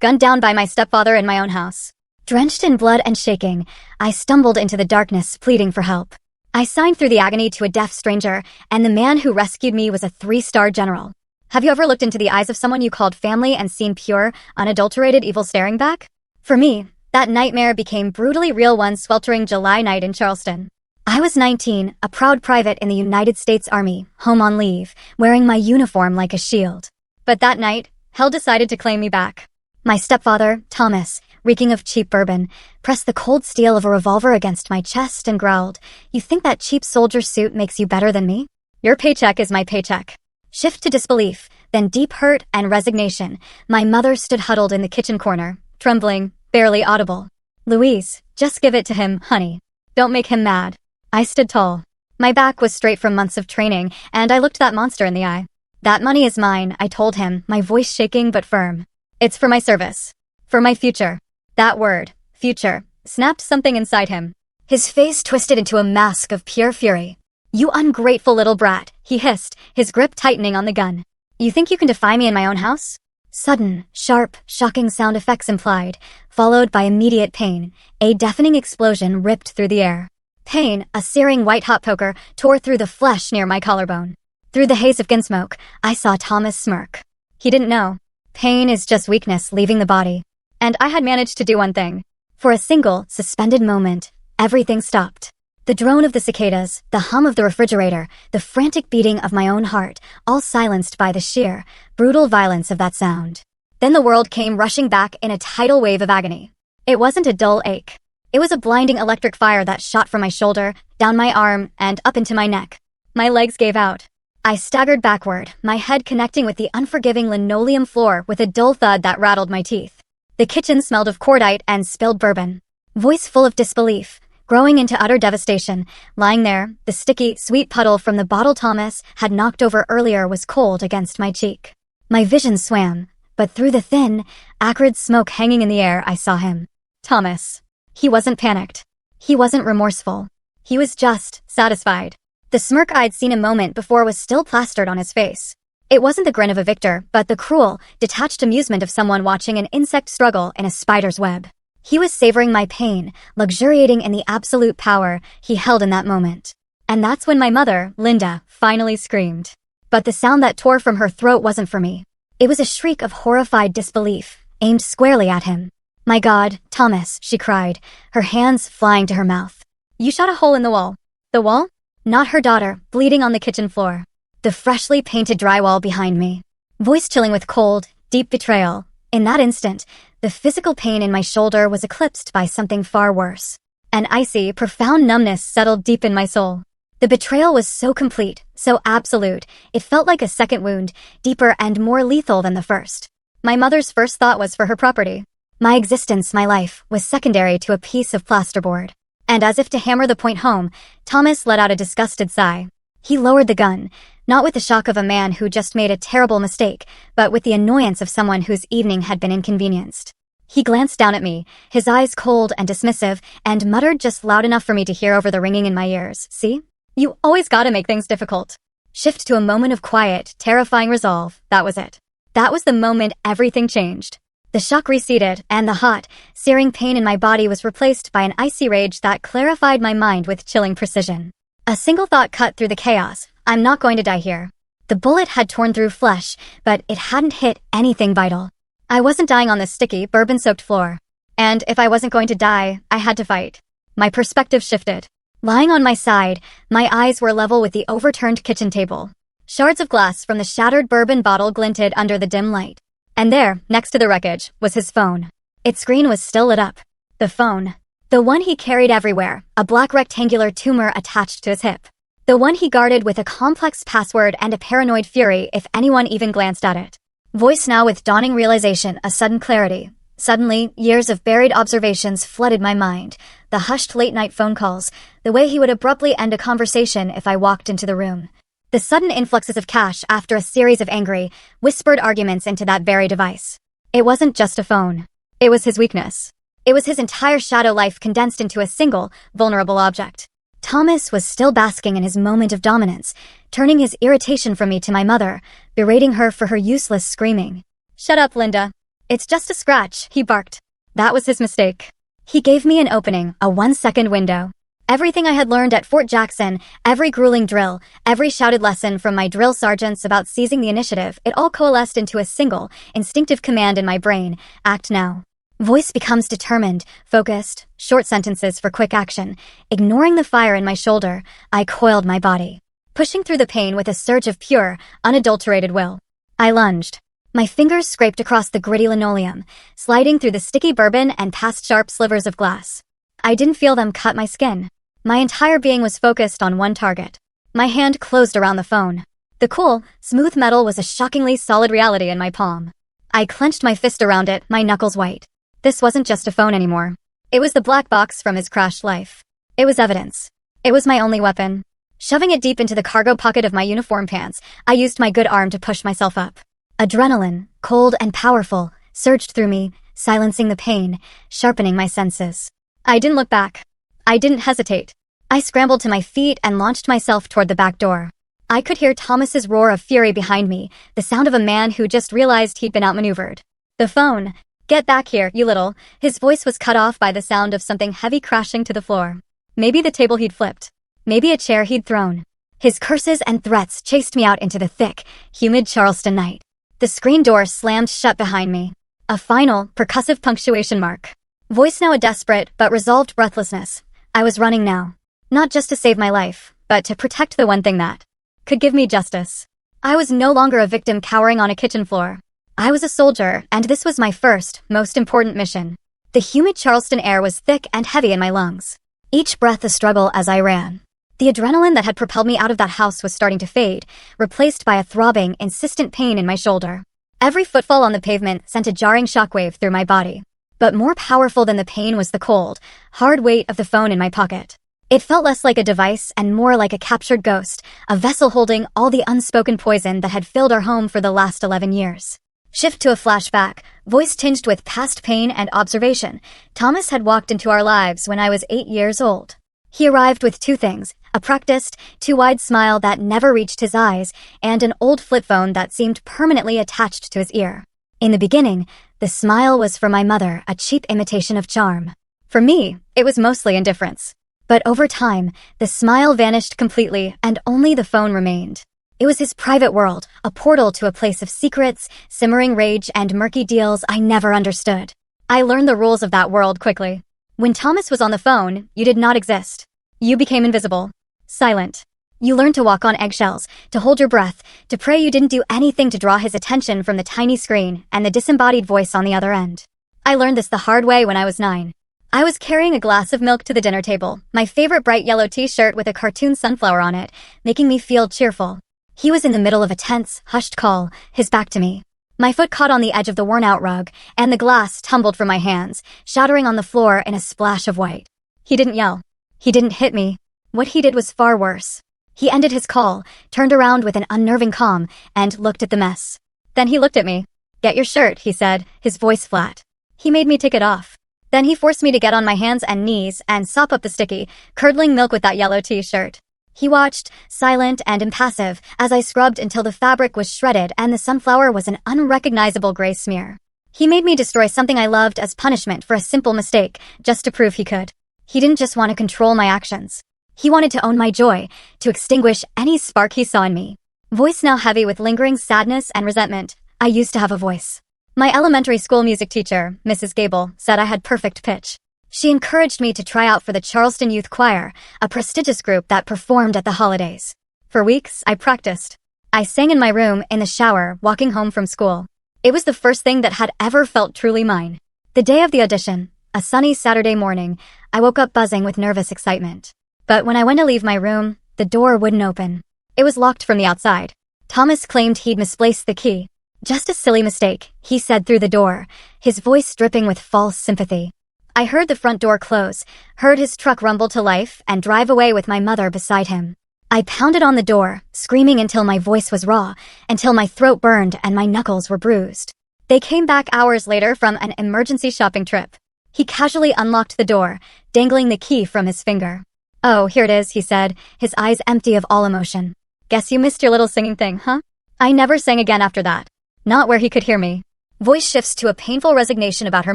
gunned down by my stepfather in my own house. Drenched in blood and shaking, I stumbled into the darkness, pleading for help. I signed through the agony to a deaf stranger, and the man who rescued me was a 3-star general. Have you ever looked into the eyes of someone you called family and seen pure, unadulterated evil staring back? For me, that nightmare became brutally real one sweltering July night in Charleston. I was 19, a proud private in the United States Army, home on leave, wearing my uniform like a shield. But that night, hell decided to claim me back. My stepfather, Thomas, reeking of cheap bourbon, pressed the cold steel of a revolver against my chest and growled, "You think that cheap soldier suit makes you better than me? Your paycheck is my paycheck." Shift to disbelief, then deep hurt and resignation. My mother stood huddled in the kitchen corner, trembling, barely audible. "Louise, just give it to him, honey. Don't make him mad." I stood tall. My back was straight from months of training, and I looked that monster in the eye. "That money is mine," I told him, my voice shaking but firm. "It's for my service. For my future." That word, future, snapped something inside him. His face twisted into a mask of pure fury. "You ungrateful little brat," he hissed, his grip tightening on the gun. "You think you can defy me in my own house?" Sudden, sharp, shocking sound effects implied, followed by immediate pain. A deafening explosion ripped through the air. Pain, a searing white-hot poker, tore through the flesh near my collarbone. Through the haze of gun smoke, I saw Thomas smirk. He didn't know. Pain is just weakness leaving the body. And I had managed to do one thing. For a single, suspended moment, everything stopped. The drone of the cicadas, the hum of the refrigerator, the frantic beating of my own heart, all silenced by the sheer, brutal violence of that sound. Then the world came rushing back in a tidal wave of agony. It wasn't a dull ache. It was a blinding electric fire that shot from my shoulder, down my arm, and up into my neck. My legs gave out. I staggered backward, my head connecting with the unforgiving linoleum floor with a dull thud that rattled my teeth. The kitchen smelled of cordite and spilled bourbon. Voice full of disbelief, growing into utter devastation. Lying there, the sticky, sweet puddle from the bottle Thomas had knocked over earlier was cold against my cheek. My vision swam, but through the thin, acrid smoke hanging in the air I saw him. Thomas. He wasn't panicked. He wasn't remorseful. He was just satisfied. The smirk I'd seen a moment before was still plastered on his face. It wasn't the grin of a victor, but the cruel, detached amusement of someone watching an insect struggle in a spider's web. He was savoring my pain, luxuriating in the absolute power he held in that moment. And that's when my mother, Linda, finally screamed. But the sound that tore from her throat wasn't for me. It was a shriek of horrified disbelief, aimed squarely at him. "My God, Thomas," she cried, her hands flying to her mouth. "You shot a hole in the wall." The wall? Not her daughter, bleeding on the kitchen floor. The freshly painted drywall behind me. Voice chilling with cold, deep betrayal. In that instant, the physical pain in my shoulder was eclipsed by something far worse. An icy, profound numbness settled deep in my soul. The betrayal was so complete, so absolute, it felt like a second wound, deeper and more lethal than the first. My mother's first thought was for her property. My existence, my life, was secondary to a piece of plasterboard. And as if to hammer the point home, Thomas let out a disgusted sigh. He lowered the gun, not with the shock of a man who just made a terrible mistake, but with the annoyance of someone whose evening had been inconvenienced. He glanced down at me, his eyes cold and dismissive, and muttered just loud enough for me to hear over the ringing in my ears. "See? You always gotta make things difficult." Shift to a moment of quiet, terrifying resolve. That was it. That was the moment everything changed. The shock receded, and the hot, searing pain in my body was replaced by an icy rage that clarified my mind with chilling precision. A single thought cut through the chaos. I'm not going to die here. The bullet had torn through flesh, but it hadn't hit anything vital. I wasn't dying on the sticky, bourbon-soaked floor. And if I wasn't going to die, I had to fight. My perspective shifted. Lying on my side, my eyes were level with the overturned kitchen table. Shards of glass from the shattered bourbon bottle glinted under the dim light. And there, next to the wreckage, was his phone. Its screen was still lit up. The phone. The one he carried everywhere, a black rectangular tumor attached to his hip. The one he guarded with a complex password and a paranoid fury if anyone even glanced at it. Voice now with dawning realization, a sudden clarity. Suddenly, years of buried observations flooded my mind. The hushed late-night phone calls, the way he would abruptly end a conversation if I walked into the room. The sudden influxes of cash after a series of angry, whispered arguments into that very device. It wasn't just a phone. It was his weakness. It was his entire shadow life condensed into a single, vulnerable object. Thomas was still basking in his moment of dominance, turning his irritation from me to my mother, berating her for her useless screaming. "Shut up, Linda. It's just a scratch, he barked. That was his mistake. He gave me an opening, a 1-second window. Everything I had learned at Fort Jackson, every grueling drill, every shouted lesson from my drill sergeants about seizing the initiative, it all coalesced into a single, instinctive command in my brain: act now. Voice becomes determined, focused, short sentences for quick action. Ignoring the fire in my shoulder, I coiled my body, pushing through the pain with a surge of pure, unadulterated will. I lunged. My fingers scraped across the gritty linoleum, sliding through the sticky bourbon and past sharp slivers of glass. I didn't feel them cut my skin. My entire being was focused on one target. My hand closed around the phone. The cool, smooth metal was a shockingly solid reality in my palm. I clenched my fist around it, my knuckles white. This wasn't just a phone anymore. It was the black box from his crashed life. It was evidence. It was my only weapon. Shoving it deep into the cargo pocket of my uniform pants, I used my good arm to push myself up. Adrenaline, cold and powerful, surged through me, silencing the pain, sharpening my senses. I didn't look back. I didn't hesitate. I scrambled to my feet and launched myself toward the back door. I could hear Thomas's roar of fury behind me, the sound of a man who just realized he'd been outmaneuvered. The phone. Get back here, you little. His voice was cut off by the sound of something heavy crashing to the floor. Maybe the table he'd flipped. Maybe a chair he'd thrown. His curses and threats chased me out into the thick, humid Charleston night. The screen door slammed shut behind me. A final, percussive punctuation mark. Voice now a desperate but resolved breathlessness. I was running now. Not just to save my life, but to protect the one thing that could give me justice. I was no longer a victim cowering on a kitchen floor. I was a soldier, and this was my first, most important mission. The humid Charleston air was thick and heavy in my lungs. Each breath a struggle as I ran. The adrenaline that had propelled me out of that house was starting to fade, replaced by a throbbing, insistent pain in my shoulder. Every footfall on the pavement sent a jarring shockwave through my body. But more powerful than the pain was the cold, hard weight of the phone in my pocket. It felt less like a device and more like a captured ghost, a vessel holding all the unspoken poison that had filled our home for the last 11 years. Shift to a flashback, voice tinged with past pain and observation. Thomas had walked into our lives when I was 8 years old. He arrived with two things: a practiced, too-wide smile that never reached his eyes, and an old flip phone that seemed permanently attached to his ear. In the beginning, the smile was for my mother, a cheap imitation of charm. For me, it was mostly indifference. But over time, the smile vanished completely and only the phone remained. It was his private world, a portal to a place of secrets, simmering rage, and murky deals I never understood. I learned the rules of that world quickly. When Thomas was on the phone, you did not exist. You became invisible. Silent. You learned to walk on eggshells, to hold your breath, to pray you didn't do anything to draw his attention from the tiny screen and the disembodied voice on the other end. I learned this the hard way when I was 9. I was carrying a glass of milk to the dinner table, my favorite bright yellow t-shirt with a cartoon sunflower on it, making me feel cheerful. He was in the middle of a tense, hushed call, his back to me. My foot caught on the edge of the worn-out rug, and the glass tumbled from my hands, shattering on the floor in a splash of white. He didn't yell. He didn't hit me. What he did was far worse. He ended his call, turned around with an unnerving calm, and looked at the mess. Then he looked at me. "Get your shirt," he said, his voice flat. He made me take it off. Then he forced me to get on my hands and knees and sop up the sticky, curdling milk with that yellow t-shirt. He watched, silent and impassive, as I scrubbed until the fabric was shredded and the sunflower was an unrecognizable gray smear. He made me destroy something I loved as punishment for a simple mistake, just to prove he could. He didn't just want to control my actions. He wanted to own my joy, to extinguish any spark he saw in me. Voice now heavy with lingering sadness and resentment. I used to have a voice. My elementary school music teacher, Mrs. Gable, said I had perfect pitch. She encouraged me to try out for the Charleston Youth Choir, a prestigious group that performed at the holidays. For weeks, I practiced. I sang in my room, in the shower, walking home from school. It was the first thing that had ever felt truly mine. The day of the audition, a sunny Saturday morning, I woke up buzzing with nervous excitement. But when I went to leave my room, the door wouldn't open. It was locked from the outside. Thomas claimed he'd misplaced the key. "Just a silly mistake," he said through the door, his voice dripping with false sympathy. I heard the front door close, heard his truck rumble to life and drive away with my mother beside him. I pounded on the door, screaming until my voice was raw, until my throat burned and my knuckles were bruised. They came back hours later from an emergency shopping trip. He casually unlocked the door, dangling the key from his finger. "Oh, here it is," he said, his eyes empty of all emotion. "Guess you missed your little singing thing, huh?" I never sang again after that. Not where he could hear me. Voice shifts to a painful resignation about her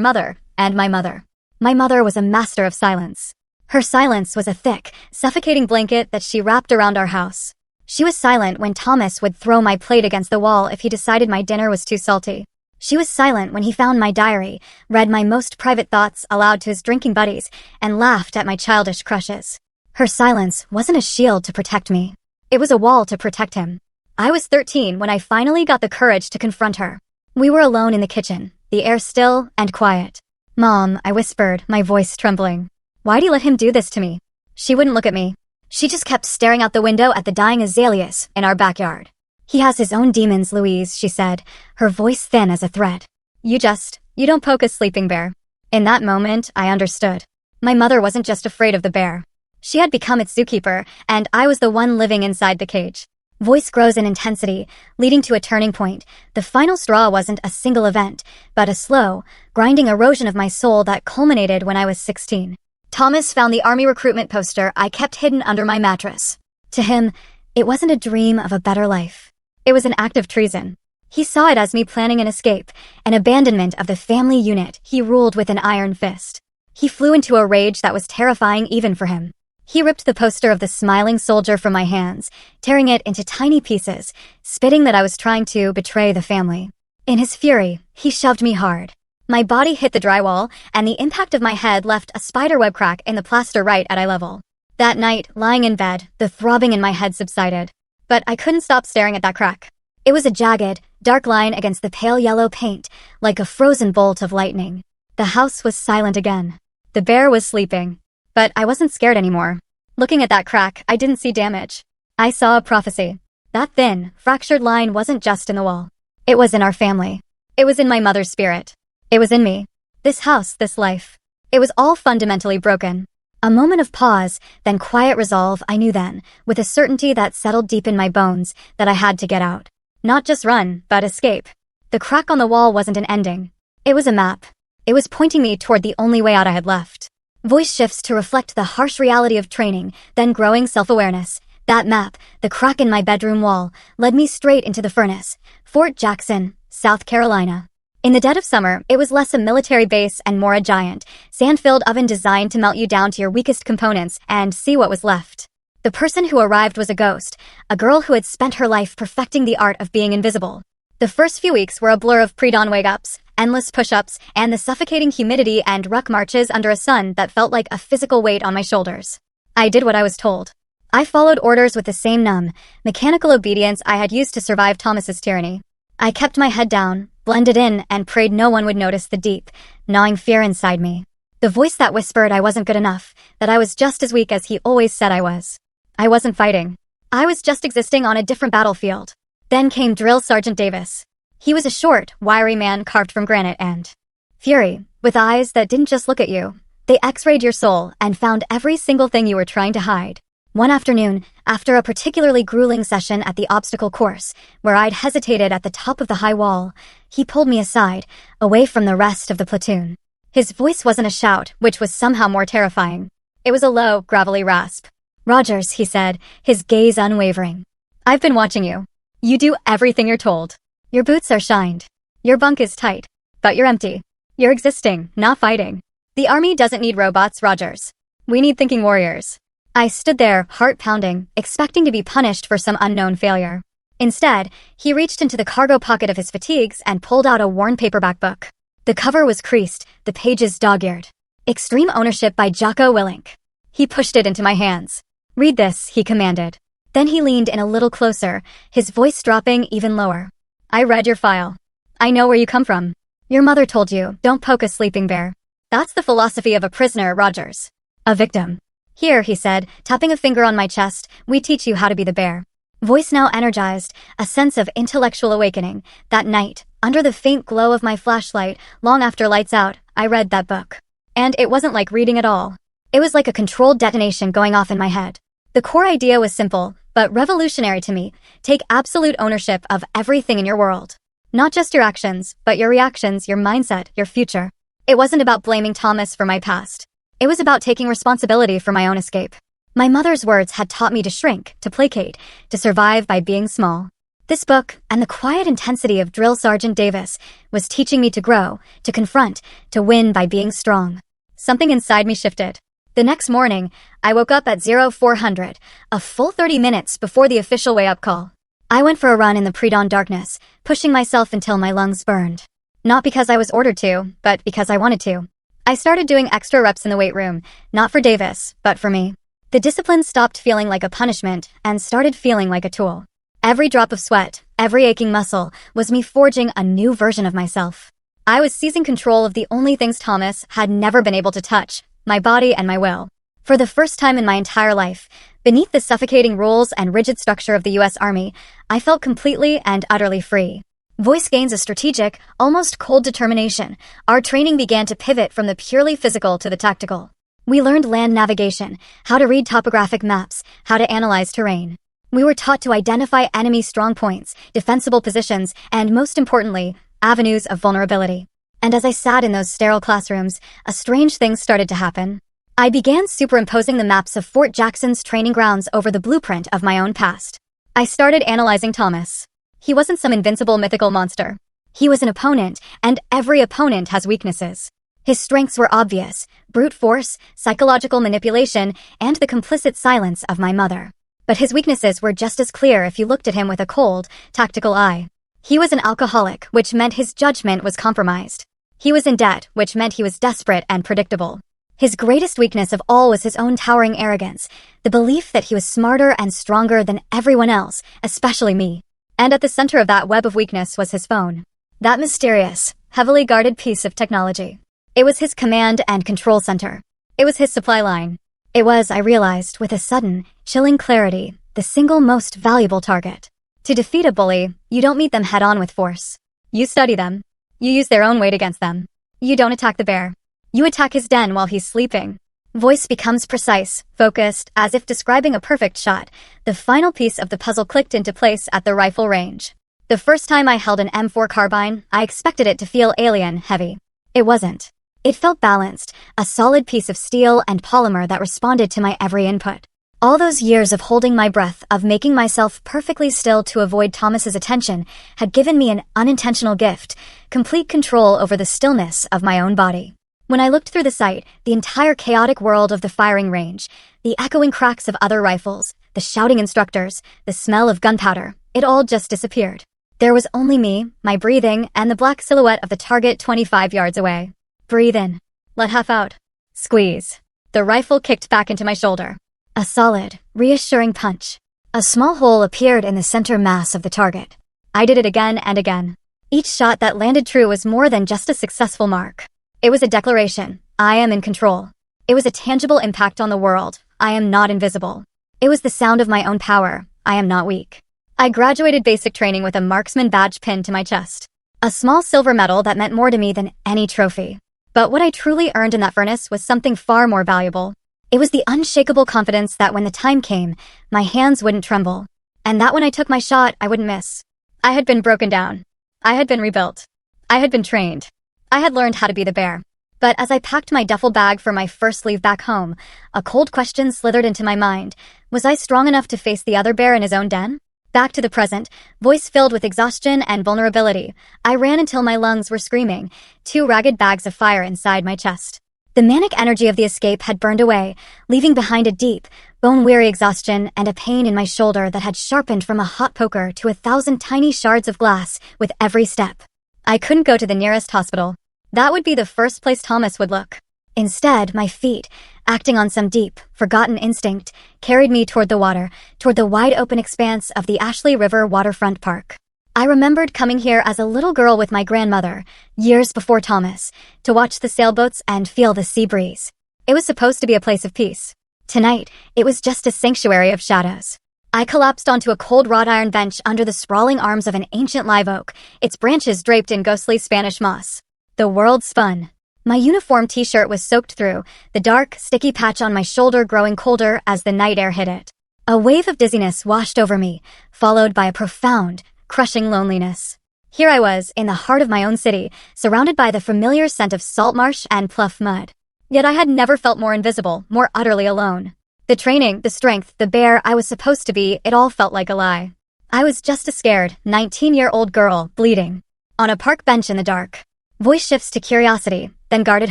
mother, and my mother. My mother was a master of silence. Her silence was a thick, suffocating blanket that she wrapped around our house. She was silent when Thomas would throw my plate against the wall if he decided my dinner was too salty. She was silent when he found my diary, read my most private thoughts aloud to his drinking buddies, and laughed at my childish crushes. Her silence wasn't a shield to protect me. It was a wall to protect him. I was 13 when I finally got the courage to confront her. We were alone in the kitchen, the air still and quiet. "Mom," I whispered, my voice trembling. "Why'd you let him do this to me?" She wouldn't look at me. She just kept staring out the window at the dying azaleas in our backyard. "He has his own demons, Louise," she said, her voice thin as a thread. You don't poke a sleeping bear." In that moment, I understood. My mother wasn't just afraid of the bear. She had become its zookeeper, and I was the one living inside the cage. Voice grows in intensity, leading to a turning point. The final straw wasn't a single event, but a slow, grinding erosion of my soul that culminated when I was 16. Thomas found the army recruitment poster I kept hidden under my mattress. To him, it wasn't a dream of a better life. It was an act of treason. He saw it as me planning an escape, an abandonment of the family unit he ruled with an iron fist. He flew into a rage that was terrifying even for him. He ripped the poster of the smiling soldier from my hands, tearing it into tiny pieces, spitting that I was trying to betray the family. In his fury, he shoved me hard. My body hit the drywall, and the impact of my head left a spiderweb crack in the plaster right at eye level. That night, lying in bed, the throbbing in my head subsided. But I couldn't stop staring at that crack. It was a jagged, dark line against the pale yellow paint, like a frozen bolt of lightning. The house was silent again. The bear was sleeping. But I wasn't scared anymore. Looking at that crack, I didn't see damage. I saw a prophecy. That thin, fractured line wasn't just in the wall. It was in our family. It was in my mother's spirit. It was in me. This house, this life. It was all fundamentally broken. A moment of pause, then quiet resolve. I knew then, with a certainty that settled deep in my bones, that I had to get out. Not just run, but escape. The crack on the wall wasn't an ending. It was a map. It was pointing me toward the only way out I had left. Voice shifts to reflect the harsh reality of training, then growing self-awareness. That map, the crack in my bedroom wall, led me straight into the furnace, Fort Jackson, South Carolina. In the dead of summer, it was less a military base and more a giant, sand-filled oven designed to melt you down to your weakest components and see what was left. The person who arrived was a ghost, a girl who had spent her life perfecting the art of being invisible. The first few weeks were a blur of pre-dawn wake-ups, endless push-ups, and the suffocating humidity and ruck marches under a sun that felt like a physical weight on my shoulders. I did what I was told. I followed orders with the same numb, mechanical obedience I had used to survive Thomas's tyranny. I kept my head down, blended in, and prayed no one would notice the deep, gnawing fear inside me. The voice that whispered I wasn't good enough, that I was just as weak as he always said I was. I wasn't fighting. I was just existing on a different battlefield. Then came Drill Sergeant Davis. He was a short, wiry man carved from granite and fury, with eyes that didn't just look at you. They x-rayed your soul and found every single thing you were trying to hide. One afternoon, after a particularly grueling session at the obstacle course, where I'd hesitated at the top of the high wall, he pulled me aside, away from the rest of the platoon. His voice wasn't a shout, which was somehow more terrifying. It was a low, gravelly rasp. "Rogers," he said, his gaze unwavering. "I've been watching you. You do everything you're told. Your boots are shined. Your bunk is tight. But you're empty. You're existing, not fighting. The army doesn't need robots, Rogers. We need thinking warriors." I stood there, heart pounding, expecting to be punished for some unknown failure. Instead, he reached into the cargo pocket of his fatigues and pulled out a worn paperback book. The cover was creased, the pages dog-eared. Extreme Ownership by Jocko Willink. He pushed it into my hands. "Read this," he commanded. Then he leaned in a little closer, his voice dropping even lower. "I read your file. I know where you come from. Your mother told you, don't poke a sleeping bear. That's the philosophy of a prisoner, Rogers. A victim. Here," he said, tapping a finger on my chest, "we teach you how to be the bear." Voice now energized, a sense of intellectual awakening. That night, under the faint glow of my flashlight, long after lights out, I read that book. And it wasn't like reading at all. It was like a controlled detonation going off in my head. The core idea was simple, but revolutionary to me. Take absolute ownership of everything in your world. Not just your actions, but your reactions, your mindset, your future. It wasn't about blaming Thomas for my past. It was about taking responsibility for my own escape. My mother's words had taught me to shrink, to placate, to survive by being small. This book, and the quiet intensity of Drill Sergeant Davis, was teaching me to grow, to confront, to win by being strong. Something inside me shifted. The next morning, I woke up at 0400, a full 30 minutes before the official wake-up call. I went for a run in the pre-dawn darkness, pushing myself until my lungs burned. Not because I was ordered to, but because I wanted to. I started doing extra reps in the weight room, not for Davis, but for me. The discipline stopped feeling like a punishment and started feeling like a tool. Every drop of sweat, every aching muscle, was me forging a new version of myself. I was seizing control of the only things Thomas had never been able to touch, my body and my will. For the first time in my entire life, beneath the suffocating rules and rigid structure of the U.S. Army, I felt completely and utterly free. Voice gains a strategic, almost cold determination. Our training began to pivot from the purely physical to the tactical. We learned land navigation, how to read topographic maps, how to analyze terrain. We were taught to identify enemy strong points, defensible positions, and most importantly, avenues of vulnerability. And as I sat in those sterile classrooms, a strange thing started to happen. I began superimposing the maps of Fort Jackson's training grounds over the blueprint of my own past. I started analyzing Thomas. He wasn't some invincible mythical monster. He was an opponent, and every opponent has weaknesses. His strengths were obvious: brute force, psychological manipulation, and the complicit silence of my mother. But his weaknesses were just as clear if you looked at him with a cold, tactical eye. He was an alcoholic, which meant his judgment was compromised. He was in debt, which meant he was desperate and predictable. His greatest weakness of all was his own towering arrogance, the belief that he was smarter and stronger than everyone else, especially me. And at the center of that web of weakness was his phone. That mysterious, heavily guarded piece of technology. It was his command and control center. It was his supply line. It was, I realized, with a sudden, chilling clarity, the single most valuable target. To defeat a bully, you don't meet them head-on with force. You study them. You use their own weight against them. You don't attack the bear. You attack his den while he's sleeping. Voice becomes precise, focused, as if describing a perfect shot. The final piece of the puzzle clicked into place at the rifle range. The first time I held an M4 carbine, I expected it to feel alien, heavy. It wasn't. It felt balanced, a solid piece of steel and polymer that responded to my every input. All those years of holding my breath, of making myself perfectly still to avoid Thomas's attention, had given me an unintentional gift: complete control over the stillness of my own body. When I looked through the sight, the entire chaotic world of the firing range, the echoing cracks of other rifles, the shouting instructors, the smell of gunpowder, it all just disappeared. There was only me, my breathing, and the black silhouette of the target 25 yards away. Breathe in. Let half out. Squeeze. The rifle kicked back into my shoulder. A solid, reassuring punch. A small hole appeared in the center mass of the target. I did it again and again. Each shot that landed true was more than just a successful mark. It was a declaration: I am in control. It was a tangible impact on the world: I am not invisible. It was the sound of my own power: I am not weak. I graduated basic training with a marksman badge pinned to my chest. A small silver medal that meant more to me than any trophy. But what I truly earned in that furnace was something far more valuable. It was the unshakable confidence that when the time came, my hands wouldn't tremble. And that when I took my shot, I wouldn't miss. I had been broken down. I had been rebuilt. I had been trained. I had learned how to be the bear. But as I packed my duffel bag for my first leave back home, a cold question slithered into my mind. Was I strong enough to face the other bear in his own den? Back to the present, voice filled with exhaustion and vulnerability, I ran until my lungs were screaming, 2 ragged bags of fire inside my chest. The manic energy of the escape had burned away, leaving behind a deep, bone-weary exhaustion and a pain in my shoulder that had sharpened from a hot poker to 1,000 tiny shards of glass with every step. I couldn't go to the nearest hospital. That would be the first place Thomas would look. Instead, my feet, acting on some deep, forgotten instinct, carried me toward the water, toward the wide-open expanse of the Ashley River waterfront park. I remembered coming here as a little girl with my grandmother, years before Thomas, to watch the sailboats and feel the sea breeze. It was supposed to be a place of peace. Tonight, it was just a sanctuary of shadows. I collapsed onto a cold wrought iron bench under the sprawling arms of an ancient live oak, its branches draped in ghostly Spanish moss. The world spun. My uniform t-shirt was soaked through, the dark, sticky patch on my shoulder growing colder as the night air hit it. A wave of dizziness washed over me, followed by a profound, crushing loneliness. Here I was, in the heart of my own city, surrounded by the familiar scent of salt marsh and pluff mud. Yet I had never felt more invisible, more utterly alone. The training, the strength, the bear I was supposed to be, it all felt like a lie. I was just a scared, 19-year-old girl, bleeding. On a park bench in the dark. Voice shifts to curiosity, then guarded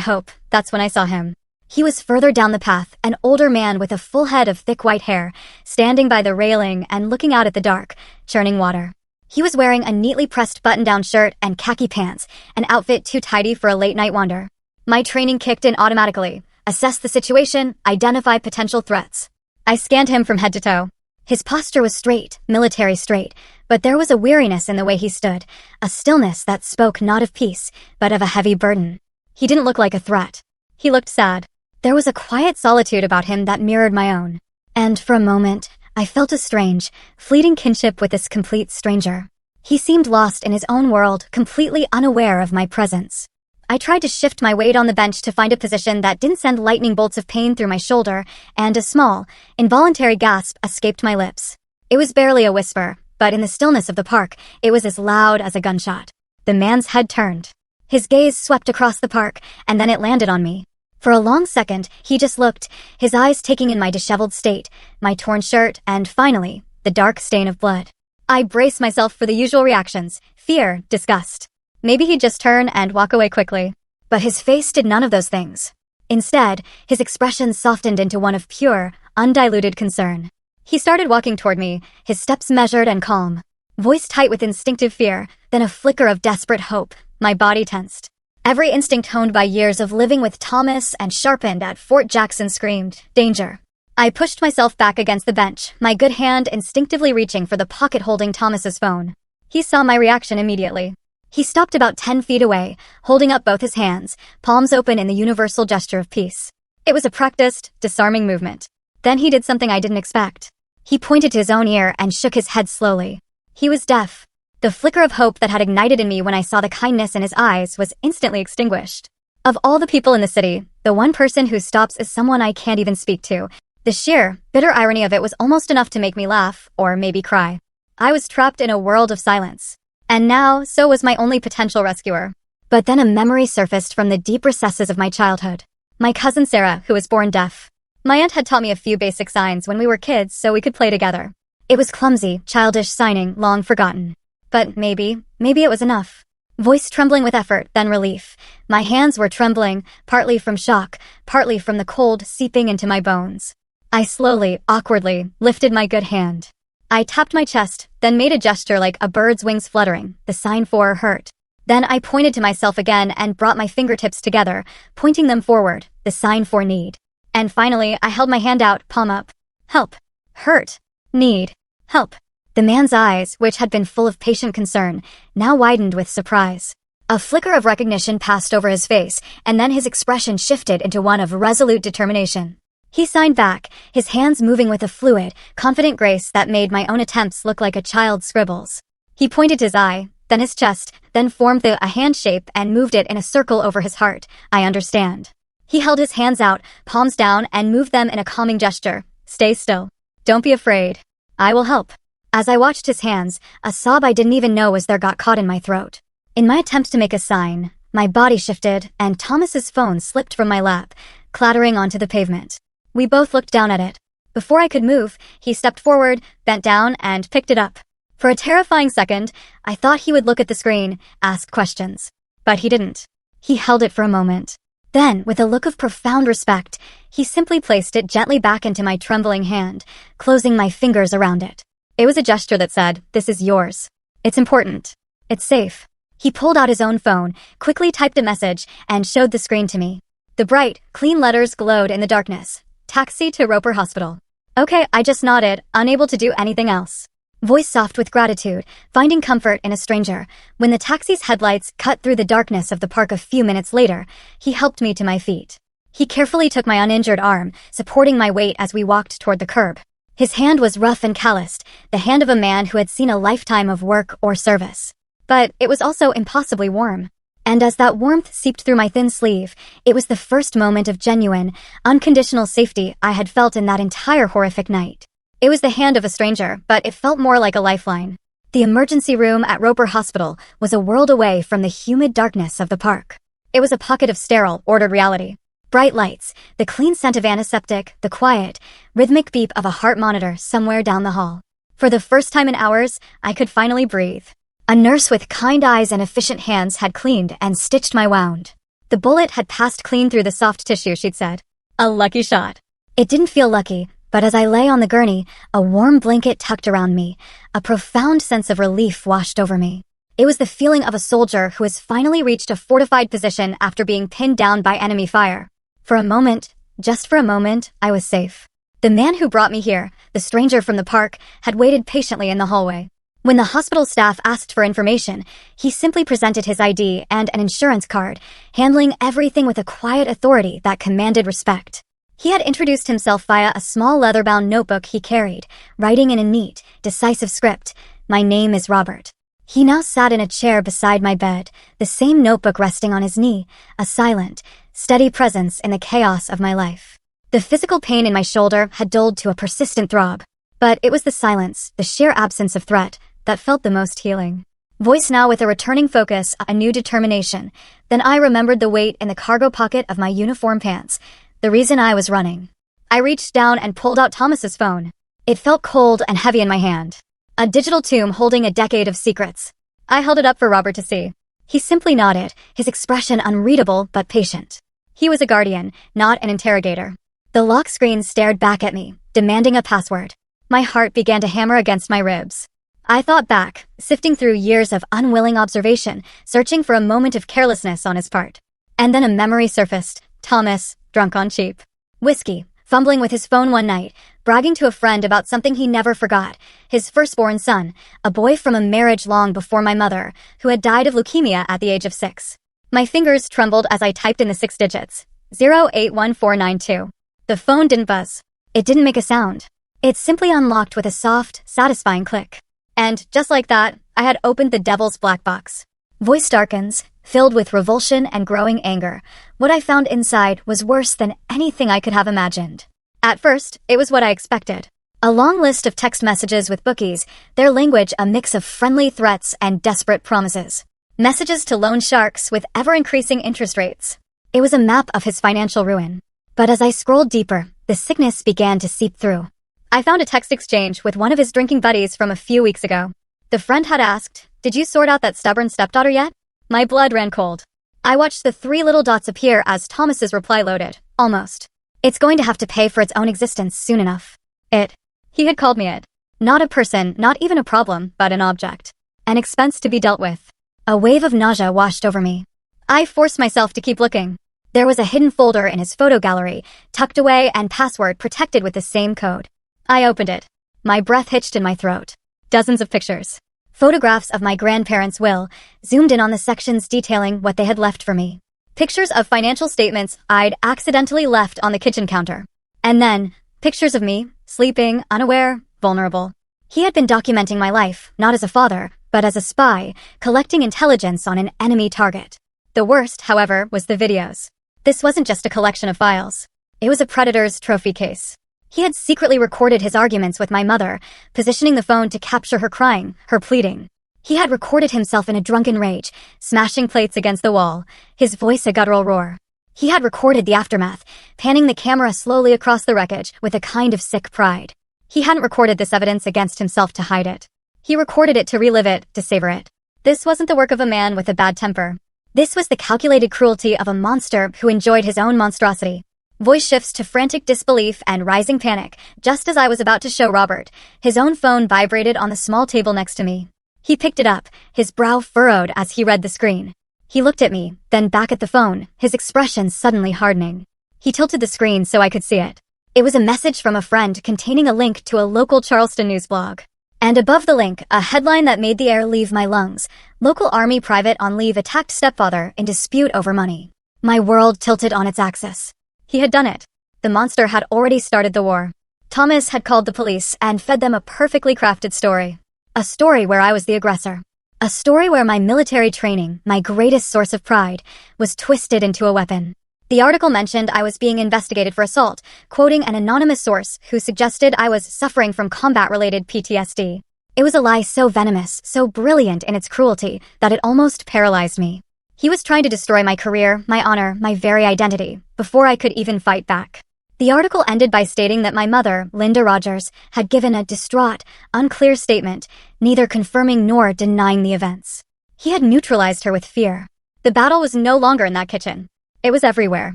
hope. That's when I saw him. He was further down the path, an older man with a full head of thick white hair, standing by the railing and looking out at the dark, churning water. He was wearing a neatly pressed button-down shirt and khaki pants, an outfit too tidy for a late-night wander. My training kicked in automatically. Assess the situation, identify potential threats. I scanned him from head to toe. His posture was straight, military straight, but there was a weariness in the way he stood, a stillness that spoke not of peace, but of a heavy burden. He didn't look like a threat. He looked sad. There was a quiet solitude about him that mirrored my own. And for a moment, I felt a strange, fleeting kinship with this complete stranger. He seemed lost in his own world, completely unaware of my presence. I tried to shift my weight on the bench to find a position that didn't send lightning bolts of pain through my shoulder, and a small, involuntary gasp escaped my lips. It was barely a whisper, but in the stillness of the park, it was as loud as a gunshot. The man's head turned. His gaze swept across the park, and then it landed on me. For a long second, he just looked, his eyes taking in my disheveled state, my torn shirt, and finally, the dark stain of blood. I braced myself for the usual reactions: fear, disgust. Maybe he'd just turn and walk away quickly. But his face did none of those things. Instead, his expression softened into one of pure, undiluted concern. He started walking toward me, his steps measured and calm. Voice tight with instinctive fear, then a flicker of desperate hope. My body tensed. Every instinct honed by years of living with Thomas and sharpened at Fort Jackson screamed, danger. I pushed myself back against the bench, my good hand instinctively reaching for the pocket holding Thomas's phone. He saw my reaction immediately. He stopped about 10 feet away, holding up both his hands, palms open in the universal gesture of peace. It was a practiced, disarming movement. Then he did something I didn't expect. He pointed to his own ear and shook his head slowly. He was deaf. The flicker of hope that had ignited in me when I saw the kindness in his eyes was instantly extinguished. Of all the people in the city, the one person who stops is someone I can't even speak to. The sheer, bitter irony of it was almost enough to make me laugh, or maybe cry. I was trapped in a world of silence. And now, so was my only potential rescuer. But then a memory surfaced from the deep recesses of my childhood. My cousin Sarah, who was born deaf. My aunt had taught me a few basic signs when we were kids so we could play together. It was clumsy, childish signing, long forgotten. But maybe it was enough. Voice trembling with effort, then relief. My hands were trembling, partly from shock, partly from the cold seeping into my bones. I slowly, awkwardly, lifted my good hand. I tapped my chest, then made a gesture like a bird's wings fluttering, the sign for hurt. Then I pointed to myself again and brought my fingertips together, pointing them forward, the sign for need. And finally, I held my hand out, palm up. Help. Hurt. Need. Help. The man's eyes, which had been full of patient concern, now widened with surprise. A flicker of recognition passed over his face, and then his expression shifted into one of resolute determination. He signed back, his hands moving with a fluid, confident grace that made my own attempts look like a child's scribbles. He pointed to his eye, then his chest, then formed a hand shape and moved it in a circle over his heart. I understand. He held his hands out, palms down, and moved them in a calming gesture. Stay still. Don't be afraid. I will help. As I watched his hands, a sob I didn't even know was there got caught in my throat. In my attempt to make a sign, my body shifted, and Thomas's phone slipped from my lap, clattering onto the pavement. We both looked down at it. Before I could move, he stepped forward, bent down, and picked it up. For a terrifying second, I thought he would look at the screen, ask questions. But he didn't. He held it for a moment. Then, with a look of profound respect, he simply placed it gently back into my trembling hand, closing my fingers around it. It was a gesture that said, "This is yours. It's important. It's safe." He pulled out his own phone, quickly typed a message, and showed the screen to me. The bright, clean letters glowed in the darkness. Taxi to Roper Hospital. Okay, I just nodded, unable to do anything else. Voice soft with gratitude, finding comfort in a stranger. When the taxi's headlights cut through the darkness of the park a few minutes later, he helped me to my feet. He carefully took my uninjured arm, supporting my weight as we walked toward the curb. His hand was rough and calloused, the hand of a man who had seen a lifetime of work or service. But it was also impossibly warm. And as that warmth seeped through my thin sleeve, it was the first moment of genuine, unconditional safety I had felt in that entire horrific night. It was the hand of a stranger, but it felt more like a lifeline. The emergency room at Roper Hospital was a world away from the humid darkness of the park. It was a pocket of sterile, ordered reality. Bright lights, the clean scent of antiseptic, the quiet, rhythmic beep of a heart monitor somewhere down the hall. For the first time in hours, I could finally breathe. A nurse with kind eyes and efficient hands had cleaned and stitched my wound. The bullet had passed clean through the soft tissue, she'd said. A lucky shot. It didn't feel lucky, but as I lay on the gurney, a warm blanket tucked around me, a profound sense of relief washed over me. It was the feeling of a soldier who has finally reached a fortified position after being pinned down by enemy fire. For a moment, just for a moment, I was safe. The man who brought me here, the stranger from the park, had waited patiently in the hallway. When the hospital staff asked for information, he simply presented his ID and an insurance card, handling everything with a quiet authority that commanded respect. He had introduced himself via a small leather-bound notebook he carried, writing in a neat, decisive script, "My name is Robert." He now sat in a chair beside my bed, the same notebook resting on his knee, a silent, steady presence in the chaos of my life. The physical pain in my shoulder had dulled to a persistent throb, but it was the silence, the sheer absence of threat, that felt the most healing. Voice now with a returning focus, a new determination. Then I remembered the weight in the cargo pocket of my uniform pants, the reason I was running. I reached down and pulled out Thomas's phone. It felt cold and heavy in my hand. A digital tomb holding a decade of secrets. I held it up for Robert to see. He simply nodded, his expression unreadable but patient. He was a guardian, not an interrogator. The lock screen stared back at me, demanding a password. My heart began to hammer against my ribs. I thought back, sifting through years of unwilling observation, searching for a moment of carelessness on his part. And then a memory surfaced. Thomas, drunk on cheap whiskey, fumbling with his phone one night, bragging to a friend about something he never forgot, his firstborn son, a boy from a marriage long before my mother, who had died of leukemia at the age of 6. My fingers trembled as I typed in the 6 digits. 081492. The phone didn't buzz. It didn't make a sound. It simply unlocked with a soft, satisfying click. And, just like that, I had opened the devil's black box. Voice darkens, filled with revulsion and growing anger. What I found inside was worse than anything I could have imagined. At first, it was what I expected. A long list of text messages with bookies, their language a mix of friendly threats and desperate promises. Messages to loan sharks with ever-increasing interest rates. It was a map of his financial ruin. But as I scrolled deeper, the sickness began to seep through. I found a text exchange with one of his drinking buddies from a few weeks ago. The friend had asked, "Did you sort out that stubborn stepdaughter yet?" My blood ran cold. I watched the 3 little dots appear as Thomas's reply loaded. Almost. It's going to have to pay for its own existence soon enough. It. He had called me it. Not a person, not even a problem, but an object. An expense to be dealt with. A wave of nausea washed over me. I forced myself to keep looking. There was a hidden folder in his photo gallery, tucked away and password protected with the same code. I opened it. My breath hitched in my throat. Dozens of pictures. Photographs of my grandparents' will, zoomed in on the sections detailing what they had left for me. Pictures of financial statements I'd accidentally left on the kitchen counter. And then, pictures of me, sleeping, unaware, vulnerable. He had been documenting my life, not as a father, but as a spy, collecting intelligence on an enemy target. The worst, however, was the videos. This wasn't just a collection of files. It was a predator's trophy case. He had secretly recorded his arguments with my mother, positioning the phone to capture her crying, her pleading. He had recorded himself in a drunken rage, smashing plates against the wall, his voice a guttural roar. He had recorded the aftermath, panning the camera slowly across the wreckage with a kind of sick pride. He hadn't recorded this evidence against himself to hide it. He recorded it to relive it, to savor it. This wasn't the work of a man with a bad temper. This was the calculated cruelty of a monster who enjoyed his own monstrosity. Voice shifts to frantic disbelief and rising panic. Just as I was about to show Robert, his own phone vibrated on the small table next to me. He picked it up, his brow furrowed as he read the screen. He looked at me, then back at the phone, his expression suddenly hardening. He tilted the screen so I could see it. It was a message from a friend containing a link to a local Charleston news blog. And above the link, a headline that made the air leave my lungs. Local Army private on leave attacked stepfather in dispute over money. My world tilted on its axis. He had done it. The monster had already started the war. Thomas had called the police and fed them a perfectly crafted story. A story where I was the aggressor. A story where my military training, my greatest source of pride, was twisted into a weapon. The article mentioned I was being investigated for assault, quoting an anonymous source who suggested I was suffering from combat-related PTSD. It was a lie so venomous, so brilliant in its cruelty, that it almost paralyzed me. He was trying to destroy my career, my honor, my very identity, before I could even fight back. The article ended by stating that my mother, Linda Rogers, had given a distraught, unclear statement, neither confirming nor denying the events. He had neutralized her with fear. The battle was no longer in that kitchen. It was everywhere.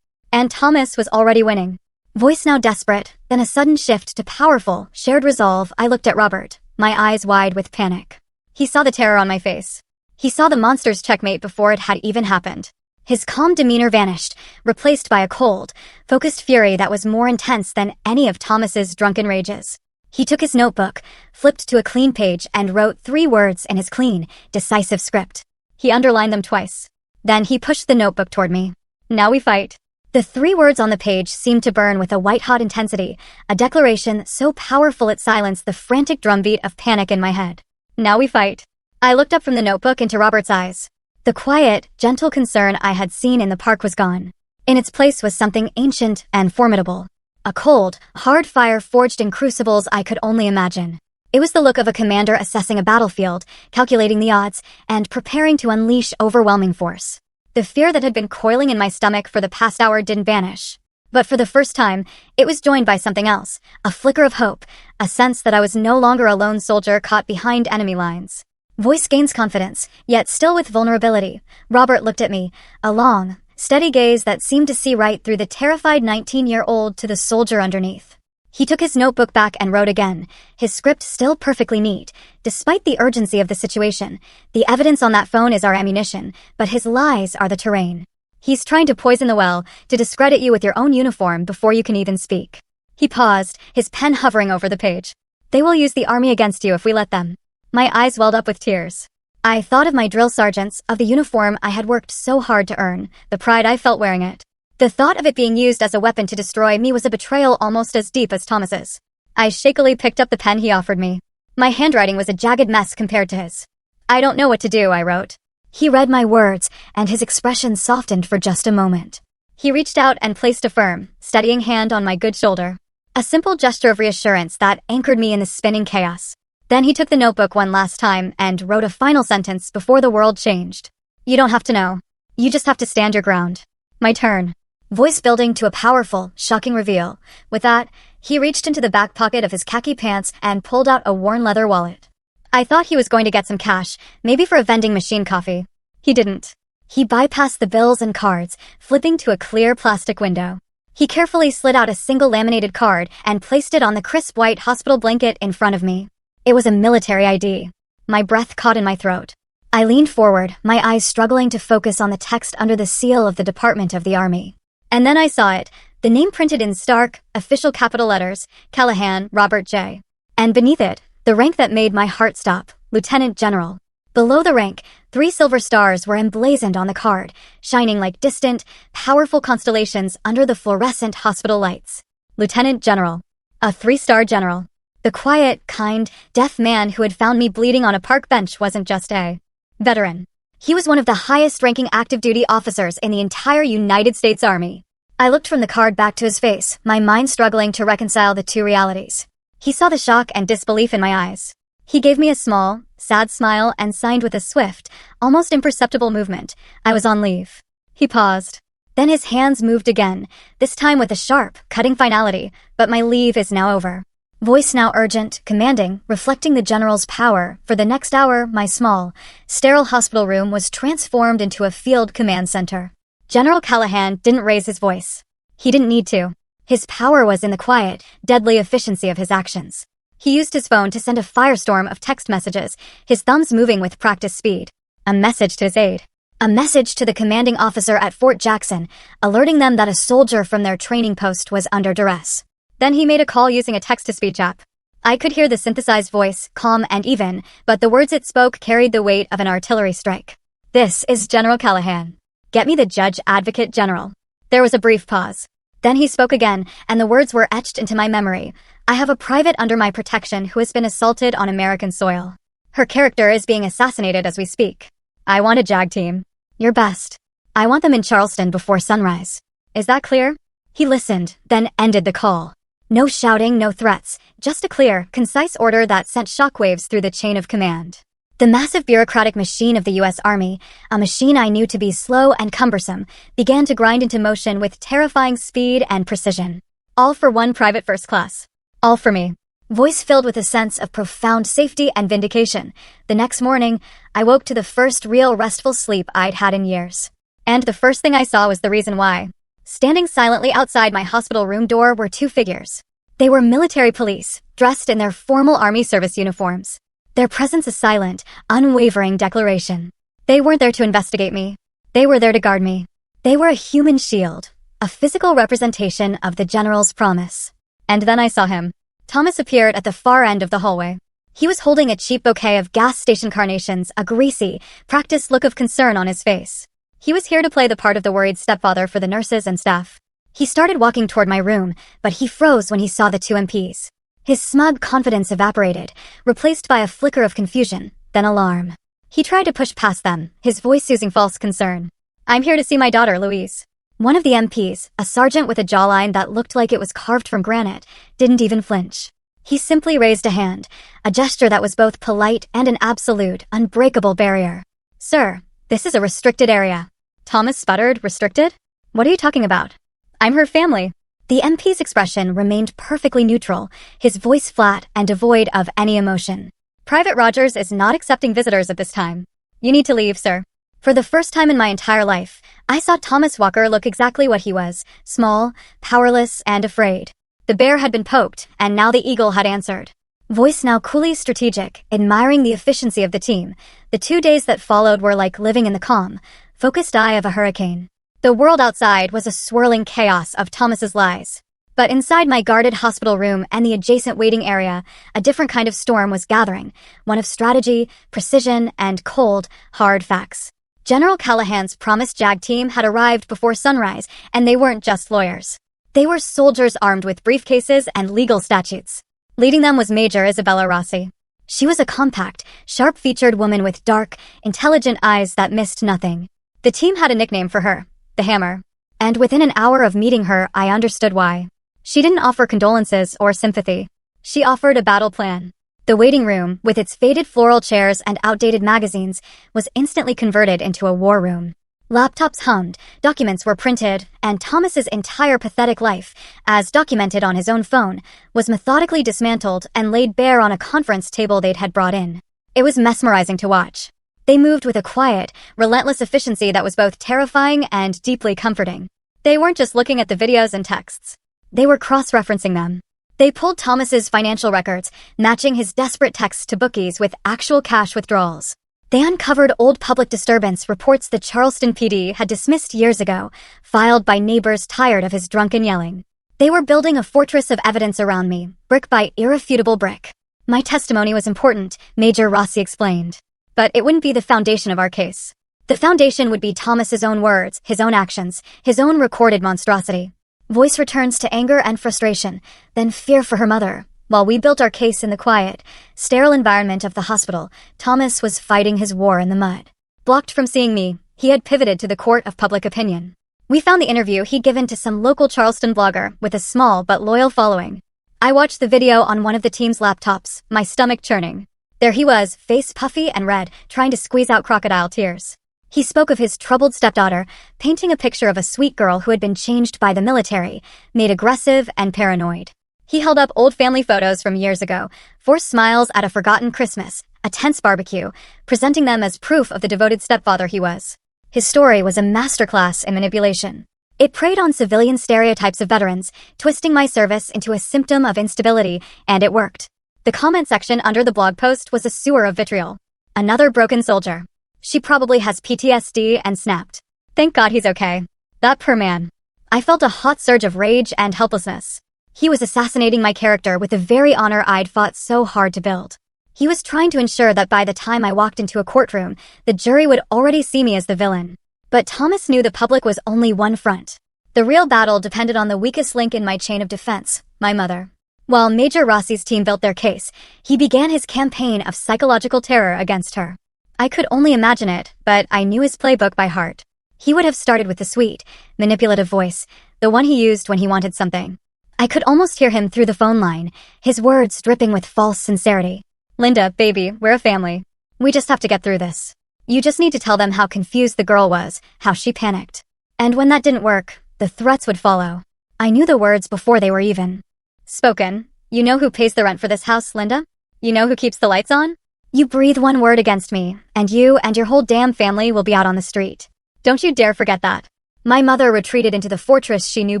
And Thomas was already winning. Voice now desperate, then a sudden shift to powerful, shared resolve. I looked at Robert, my eyes wide with panic. He saw the terror on my face. He saw the monster's checkmate before it had even happened. His calm demeanor vanished, replaced by a cold, focused fury that was more intense than any of Thomas's drunken rages. He took his notebook, flipped to a clean page, and wrote 3 words in his clean, decisive script. He underlined them twice. Then he pushed the notebook toward me. Now we fight. The 3 words on the page seemed to burn with a white-hot intensity, a declaration so powerful it silenced the frantic drumbeat of panic in my head. Now we fight. I looked up from the notebook into Robert's eyes. The quiet, gentle concern I had seen in the park was gone. In its place was something ancient and formidable. A cold, hard fire forged in crucibles I could only imagine. It was the look of a commander assessing a battlefield, calculating the odds, and preparing to unleash overwhelming force. The fear that had been coiling in my stomach for the past hour didn't vanish. But for the first time, it was joined by something else, a flicker of hope, a sense that I was no longer a lone soldier caught behind enemy lines. Voice gains confidence, yet still with vulnerability. Robert looked at me, a long, steady gaze that seemed to see right through the terrified 19-year-old to the soldier underneath. He took his notebook back and wrote again, his script still perfectly neat. Despite the urgency of the situation, the evidence on that phone is our ammunition, but his lies are the terrain. He's trying to poison the well, to discredit you with your own uniform before you can even speak. He paused, his pen hovering over the page. They will use the army against you if we let them. My eyes welled up with tears. I thought of my drill sergeants, of the uniform I had worked so hard to earn, the pride I felt wearing it. The thought of it being used as a weapon to destroy me was a betrayal almost as deep as Thomas's. I shakily picked up the pen he offered me. My handwriting was a jagged mess compared to his. I don't know what to do, I wrote. He read my words, and his expression softened for just a moment. He reached out and placed a firm, steadying hand on my good shoulder. A simple gesture of reassurance that anchored me in the spinning chaos. Then he took the notebook one last time and wrote a final sentence before the world changed. You don't have to know. You just have to stand your ground. My turn. Voice building to a powerful, shocking reveal. With that, he reached into the back pocket of his khaki pants and pulled out a worn leather wallet. I thought he was going to get some cash, maybe for a vending machine coffee. He didn't. He bypassed the bills and cards, flipping to a clear plastic window. He carefully slid out a single laminated card and placed it on the crisp white hospital blanket in front of me. It was a military ID. My breath caught in my throat. I leaned forward, my eyes struggling to focus on the text under the seal of the Department of the Army. And then I saw it, the name printed in stark, official capital letters, Callahan, Robert J. And beneath it, the rank that made my heart stop, Lieutenant General. Below the rank, 3 silver stars were emblazoned on the card, shining like distant, powerful constellations under the fluorescent hospital lights. Lieutenant General. A 3-star general. The quiet, kind, deaf man who had found me bleeding on a park bench wasn't just a veteran. He was one of the highest-ranking active duty officers in the entire United States Army. I looked from the card back to his face, my mind struggling to reconcile the 2 realities. He saw the shock and disbelief in my eyes. He gave me a small, sad smile and signed with a swift, almost imperceptible movement. I was on leave. He paused. Then his hands moved again, this time with a sharp, cutting finality, but my leave is now over. Voice now urgent, commanding, reflecting the general's power. For the next hour, my small, sterile hospital room was transformed into a field command center. General Callahan didn't raise his voice. He didn't need to. His power was in the quiet, deadly efficiency of his actions. He used his phone to send a firestorm of text messages, his thumbs moving with practice speed. A message to his aide. A message to the commanding officer at Fort Jackson, alerting them that a soldier from their training post was under duress. Then he made a call using a text-to-speech app. I could hear the synthesized voice, calm and even, but the words it spoke carried the weight of an artillery strike. This is General Callahan. Get me the Judge Advocate General. There was a brief pause. Then he spoke again, and the words were etched into my memory. I have a private under my protection who has been assaulted on American soil. Her character is being assassinated as we speak. I want a JAG team. Your best. I want them in Charleston before sunrise. Is that clear? He listened, then ended the call. No shouting, no threats, just a clear, concise order that sent shockwaves through the chain of command. The massive bureaucratic machine of the U.S. Army, a machine I knew to be slow and cumbersome, began to grind into motion with terrifying speed and precision. All for one private first class. All for me. Voice filled with a sense of profound safety and vindication. The next morning, I woke to the first real restful sleep I'd had in years. And the first thing I saw was the reason why. Standing silently outside my hospital room door were two figures. They were military police, dressed in their formal army service uniforms. Their presence a silent, unwavering declaration. They weren't there to investigate me. They were there to guard me. They were a human shield, a physical representation of the general's promise. And then I saw him. Thomas appeared at the far end of the hallway. He was holding a cheap bouquet of gas station carnations, a greasy, practiced look of concern on his face. He was here to play the part of the worried stepfather for the nurses and staff. He started walking toward my room, but he froze when he saw the two MPs. His smug confidence evaporated, replaced by a flicker of confusion, then alarm. He tried to push past them, his voice using false concern. "I'm here to see my daughter, Louise." One of the MPs, a sergeant with a jawline that looked like it was carved from granite, didn't even flinch. He simply raised a hand, a gesture that was both polite and an absolute, unbreakable barrier. "Sir, this is a restricted area." Thomas sputtered. "Restricted? What are you talking about? I'm her family." The MP's expression remained perfectly neutral, his voice flat and devoid of any emotion. "Private Rogers is not accepting visitors at this time. You need to leave, sir." For the first time in my entire life, I saw Thomas Walker look exactly what he was, small, powerless, and afraid. The bear had been poked, and now the eagle had answered. Voice now coolly strategic, admiring the efficiency of the team. The 2 days that followed were like living in the calm, focused eye of a hurricane. The world outside was a swirling chaos of Thomas's lies. But inside my guarded hospital room and the adjacent waiting area, a different kind of storm was gathering, one of strategy, precision, and cold, hard facts. General Callahan's promised JAG team had arrived before sunrise, and they weren't just lawyers. They were soldiers armed with briefcases and legal statutes. Leading them was Major Isabella Rossi. She was a compact, sharp-featured woman with dark, intelligent eyes that missed nothing. The team had a nickname for her, the Hammer. And within an hour of meeting her, I understood why. She didn't offer condolences or sympathy. She offered a battle plan. The waiting room, with its faded floral chairs and outdated magazines, was instantly converted into a war room. Laptops hummed, documents were printed, and Thomas's entire pathetic life, as documented on his own phone, was methodically dismantled and laid bare on a conference table they'd had brought in. It was mesmerizing to watch. They moved with a quiet, relentless efficiency that was both terrifying and deeply comforting. They weren't just looking at the videos and texts. They were cross-referencing them. They pulled Thomas's financial records, matching his desperate texts to bookies with actual cash withdrawals. They uncovered old public disturbance reports the Charleston PD had dismissed years ago, filed by neighbors tired of his drunken yelling. They were building a fortress of evidence around me, brick by irrefutable brick. My testimony was important, Major Rossi explained. But it wouldn't be the foundation of our case. The foundation would be Thomas's own words, his own actions, his own recorded monstrosity. Voice returns to anger and frustration, then fear for her mother. While we built our case in the quiet, sterile environment of the hospital, Thomas was fighting his war in the mud. Blocked from seeing me, he had pivoted to the court of public opinion. We found the interview he'd given to some local Charleston blogger with a small but loyal following. I watched the video on one of the team's laptops, my stomach churning. There he was, face puffy and red, trying to squeeze out crocodile tears. He spoke of his troubled stepdaughter, painting a picture of a sweet girl who had been changed by the military, made aggressive and paranoid. He held up old family photos from years ago, forced smiles at a forgotten Christmas, a tense barbecue, presenting them as proof of the devoted stepfather he was. His story was a masterclass in manipulation. It preyed on civilian stereotypes of veterans, twisting my service into a symptom of instability, and it worked. The comment section under the blog post was a sewer of vitriol. "Another broken soldier. She probably has PTSD and snapped. Thank God he's okay. That poor man." I felt a hot surge of rage and helplessness. He was assassinating my character with the very honor I'd fought so hard to build. He was trying to ensure that by the time I walked into a courtroom, the jury would already see me as the villain. But Thomas knew the public was only one front. The real battle depended on the weakest link in my chain of defense, my mother. While Major Rossi's team built their case, he began his campaign of psychological terror against her. I could only imagine it, but I knew his playbook by heart. He would have started with the sweet, manipulative voice, the one he used when he wanted something. I could almost hear him through the phone line, his words dripping with false sincerity. "Linda, baby, we're a family. We just have to get through this. You just need to tell them how confused the girl was, how she panicked." And when that didn't work, the threats would follow. I knew the words before they were even spoken. You know who pays the rent for this house, Linda? You know who keeps the lights on? You breathe one word against me, and you and your whole damn family will be out on the street. Don't you dare forget that. My mother retreated into the fortress she knew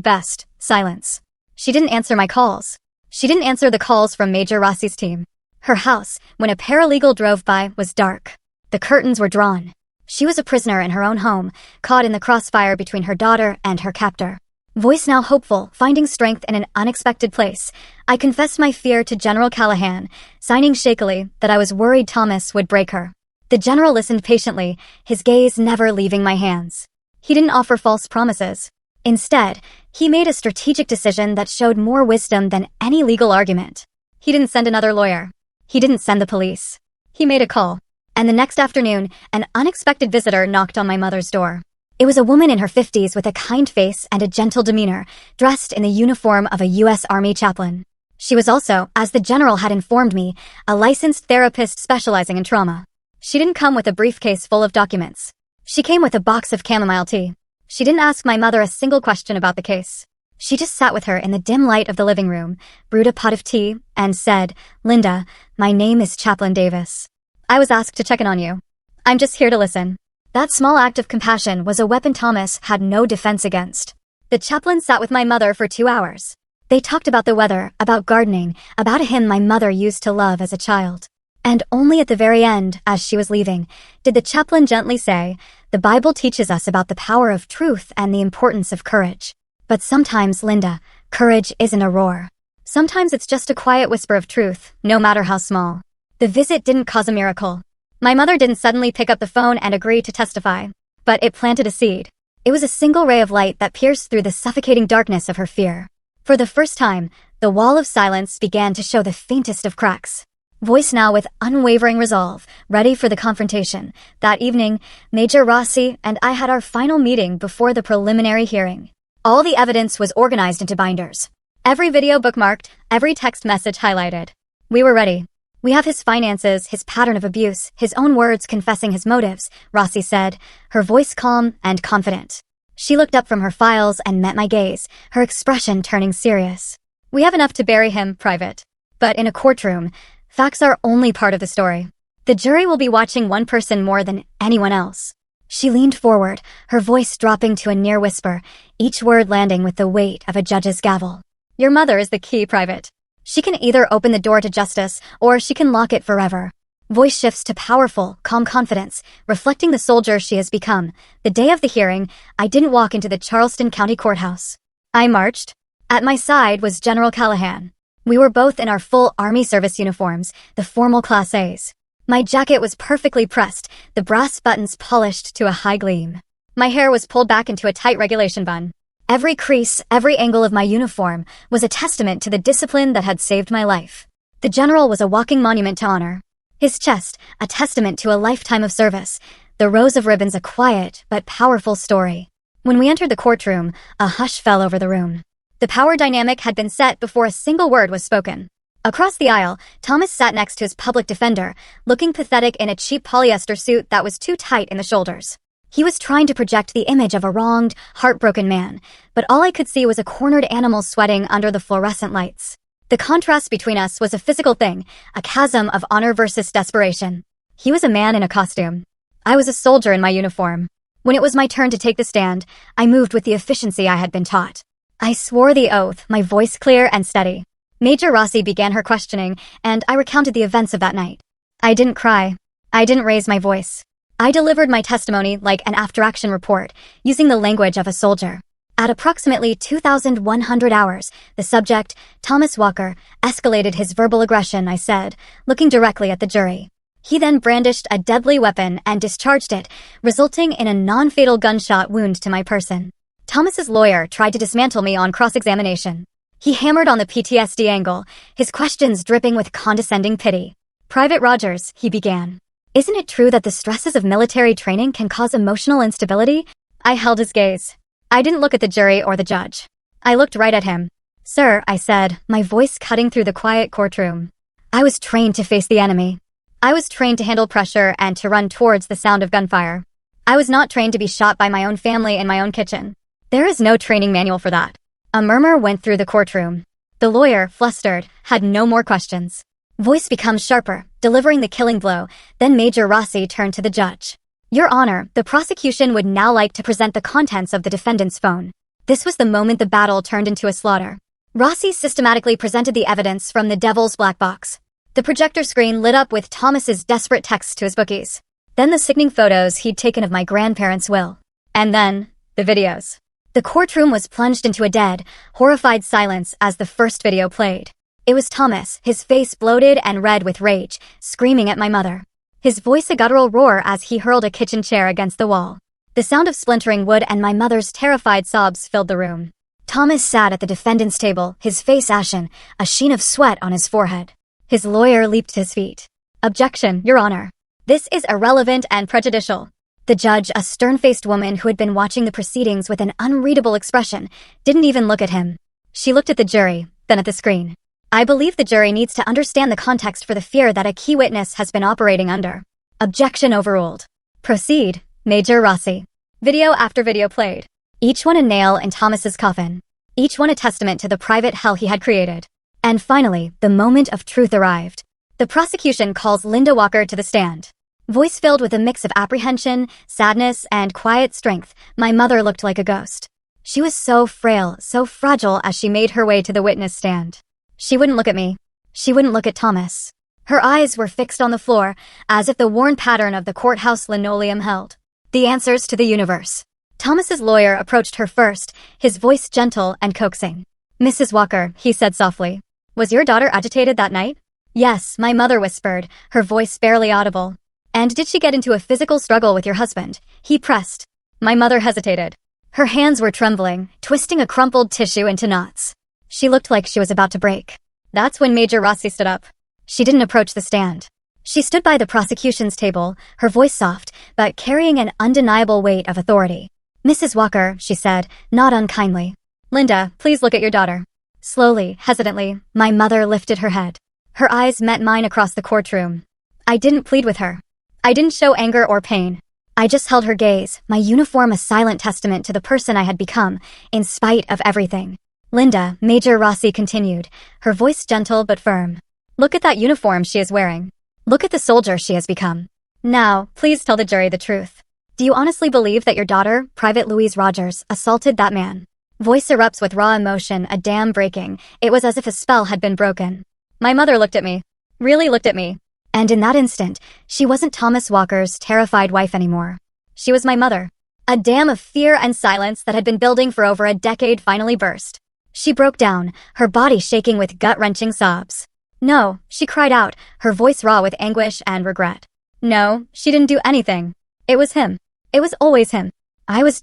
best, silence. She didn't answer my calls. She didn't answer the calls from Major Rossi's team. Her house, when a paralegal drove by, was dark. The curtains were drawn. She was a prisoner in her own home, caught in the crossfire between her daughter and her captor. Voice now hopeful, finding strength in an unexpected place, I confessed my fear to General Callahan, signing shakily that I was worried Thomas would break her. The general listened patiently, his gaze never leaving my hands. He didn't offer false promises. Instead, he made a strategic decision that showed more wisdom than any legal argument. He didn't send another lawyer. He didn't send the police. He made a call. And the next afternoon, an unexpected visitor knocked on my mother's door. It was a woman in her 50s with a kind face and a gentle demeanor, dressed in the uniform of a U.S. Army chaplain. She was also, as the general had informed me, a licensed therapist specializing in trauma. She didn't come with a briefcase full of documents. She came with a box of chamomile tea. She didn't ask my mother a single question about the case. She just sat with her in the dim light of the living room, brewed a pot of tea, and said, "Linda, my name is Chaplain Davis. I was asked to check in on you. I'm just here to listen." That small act of compassion was a weapon Thomas had no defense against. The chaplain sat with my mother for 2 hours. They talked about the weather, about gardening, about a hymn my mother used to love as a child. And only at the very end, as she was leaving, did the chaplain gently say, "The Bible teaches us about the power of truth and the importance of courage. But sometimes, Linda, courage isn't a roar. Sometimes it's just a quiet whisper of truth, no matter how small." The visit didn't cause a miracle. My mother didn't suddenly pick up the phone and agree to testify, but it planted a seed. It was a single ray of light that pierced through the suffocating darkness of her fear. For the first time, the wall of silence began to show the faintest of cracks. Voice now with unwavering resolve, ready for the confrontation. That evening, Major Rossi and I had our final meeting before the preliminary hearing. All the evidence was organized into binders. Every video bookmarked, every text message highlighted. We were ready. "We have his finances, his pattern of abuse, his own words confessing his motives," Rossi said, her voice calm and confident. She looked up from her files and met my gaze, her expression turning serious. "We have enough to bury him, private. But in a courtroom, facts are only part of the story. The jury will be watching one person more than anyone else." She leaned forward, her voice dropping to a near whisper, each word landing with the weight of a judge's gavel. "Your mother is the key, private. She can either open the door to justice, or she can lock it forever." Voice shifts to powerful, calm confidence, reflecting the soldier she has become. The day of the hearing, I didn't walk into the Charleston County Courthouse. I marched. At my side was General Callahan. We were both in our full Army service uniforms, the formal Class A's. My jacket was perfectly pressed, the brass buttons polished to a high gleam. My hair was pulled back into a tight regulation bun. Every crease, every angle of my uniform was a testament to the discipline that had saved my life. The general was a walking monument to honor. His chest, a testament to a lifetime of service. The rows of ribbons a quiet but powerful story. When we entered the courtroom, a hush fell over the room. The power dynamic had been set before a single word was spoken. Across the aisle, Thomas sat next to his public defender, looking pathetic in a cheap polyester suit that was too tight in the shoulders. He was trying to project the image of a wronged, heartbroken man, but all I could see was a cornered animal sweating under the fluorescent lights. The contrast between us was a physical thing, a chasm of honor versus desperation. He was a man in a costume. I was a soldier in my uniform. When it was my turn to take the stand, I moved with the efficiency I had been taught. I swore the oath, my voice clear and steady. Major Rossi began her questioning, and I recounted the events of that night. I didn't cry. I didn't raise my voice. I delivered my testimony like an after-action report, using the language of a soldier. At approximately 2,100 hours, the subject, Thomas Walker, escalated his verbal aggression, I said, looking directly at the jury. He then brandished a deadly weapon and discharged it, resulting in a non-fatal gunshot wound to my person. Thomas's lawyer tried to dismantle me on cross-examination. He hammered on the PTSD angle, his questions dripping with condescending pity. "Private Rogers," he began. "Isn't it true that the stresses of military training can cause emotional instability?" I held his gaze. I didn't look at the jury or the judge. I looked right at him. "Sir," I said, my voice cutting through the quiet courtroom. "I was trained to face the enemy. I was trained to handle pressure and to run towards the sound of gunfire. I was not trained to be shot by my own family in my own kitchen. There is no training manual for that. A murmur went through the courtroom. The lawyer, flustered, had no more questions. Voice becomes sharper, delivering the killing blow. Then Major Rossi turned to the judge. Your Honor, the prosecution would now like to present the contents of the defendant's phone. This was the moment the battle turned into a slaughter. Rossi systematically presented the evidence from the devil's black box. The projector screen lit up with Thomas's desperate texts to his bookies. Then the sickening photos he'd taken of my grandparents' will. And then, the videos. The courtroom was plunged into a dead, horrified silence as the first video played. It was Thomas, his face bloated and red with rage, screaming at my mother. His voice a guttural roar as he hurled a kitchen chair against the wall. The sound of splintering wood and my mother's terrified sobs filled the room. Thomas sat at the defendant's table, his face ashen, a sheen of sweat on his forehead. His lawyer leaped to his feet. Objection, Your Honor. This is irrelevant and prejudicial. The judge, a stern-faced woman who had been watching the proceedings with an unreadable expression, didn't even look at him. She looked at the jury, then at the screen. I believe the jury needs to understand the context for the fear that a key witness has been operating under. Objection overruled. Proceed, Major Rossi. Video after video played. Each one a nail in Thomas's coffin. Each one a testament to the private hell he had created. And finally, the moment of truth arrived. The prosecution calls Linda Walker to the stand. Voice filled with a mix of apprehension, sadness, and quiet strength, my mother looked like a ghost. She was so frail, so fragile as she made her way to the witness stand. She wouldn't look at me. She wouldn't look at Thomas. Her eyes were fixed on the floor, as if the worn pattern of the courthouse linoleum held the answers to the universe. Thomas's lawyer approached her first, his voice gentle and coaxing. Mrs. Walker, he said softly. Was your daughter agitated that night? Yes, my mother whispered, her voice barely audible. And did she get into a physical struggle with your husband? He pressed. My mother hesitated. Her hands were trembling, twisting a crumpled tissue into knots. She looked like she was about to break. That's when Major Rossi stood up. She didn't approach the stand. She stood by the prosecution's table, her voice soft, but carrying an undeniable weight of authority. Mrs. Walker, she said, not unkindly. Linda, please look at your daughter. Slowly, hesitantly, my mother lifted her head. Her eyes met mine across the courtroom. I didn't plead with her. I didn't show anger or pain. I just held her gaze, my uniform a silent testament to the person I had become, in spite of everything. Linda, Major Rossi continued, her voice gentle but firm. Look at that uniform she is wearing. Look at the soldier she has become. Now, please tell the jury the truth. Do you honestly believe that your daughter, Private Louise Rogers, assaulted that man? Voice erupts with raw emotion, a dam breaking. It was as if a spell had been broken. My mother looked at me. Really looked at me. And in that instant, she wasn't Thomas Walker's terrified wife anymore. She was my mother. A dam of fear and silence that had been building for over a decade finally burst. She broke down, her body shaking with gut-wrenching sobs. No, she cried out, her voice raw with anguish and regret. No, she didn't do anything. It was him. It was always him. I was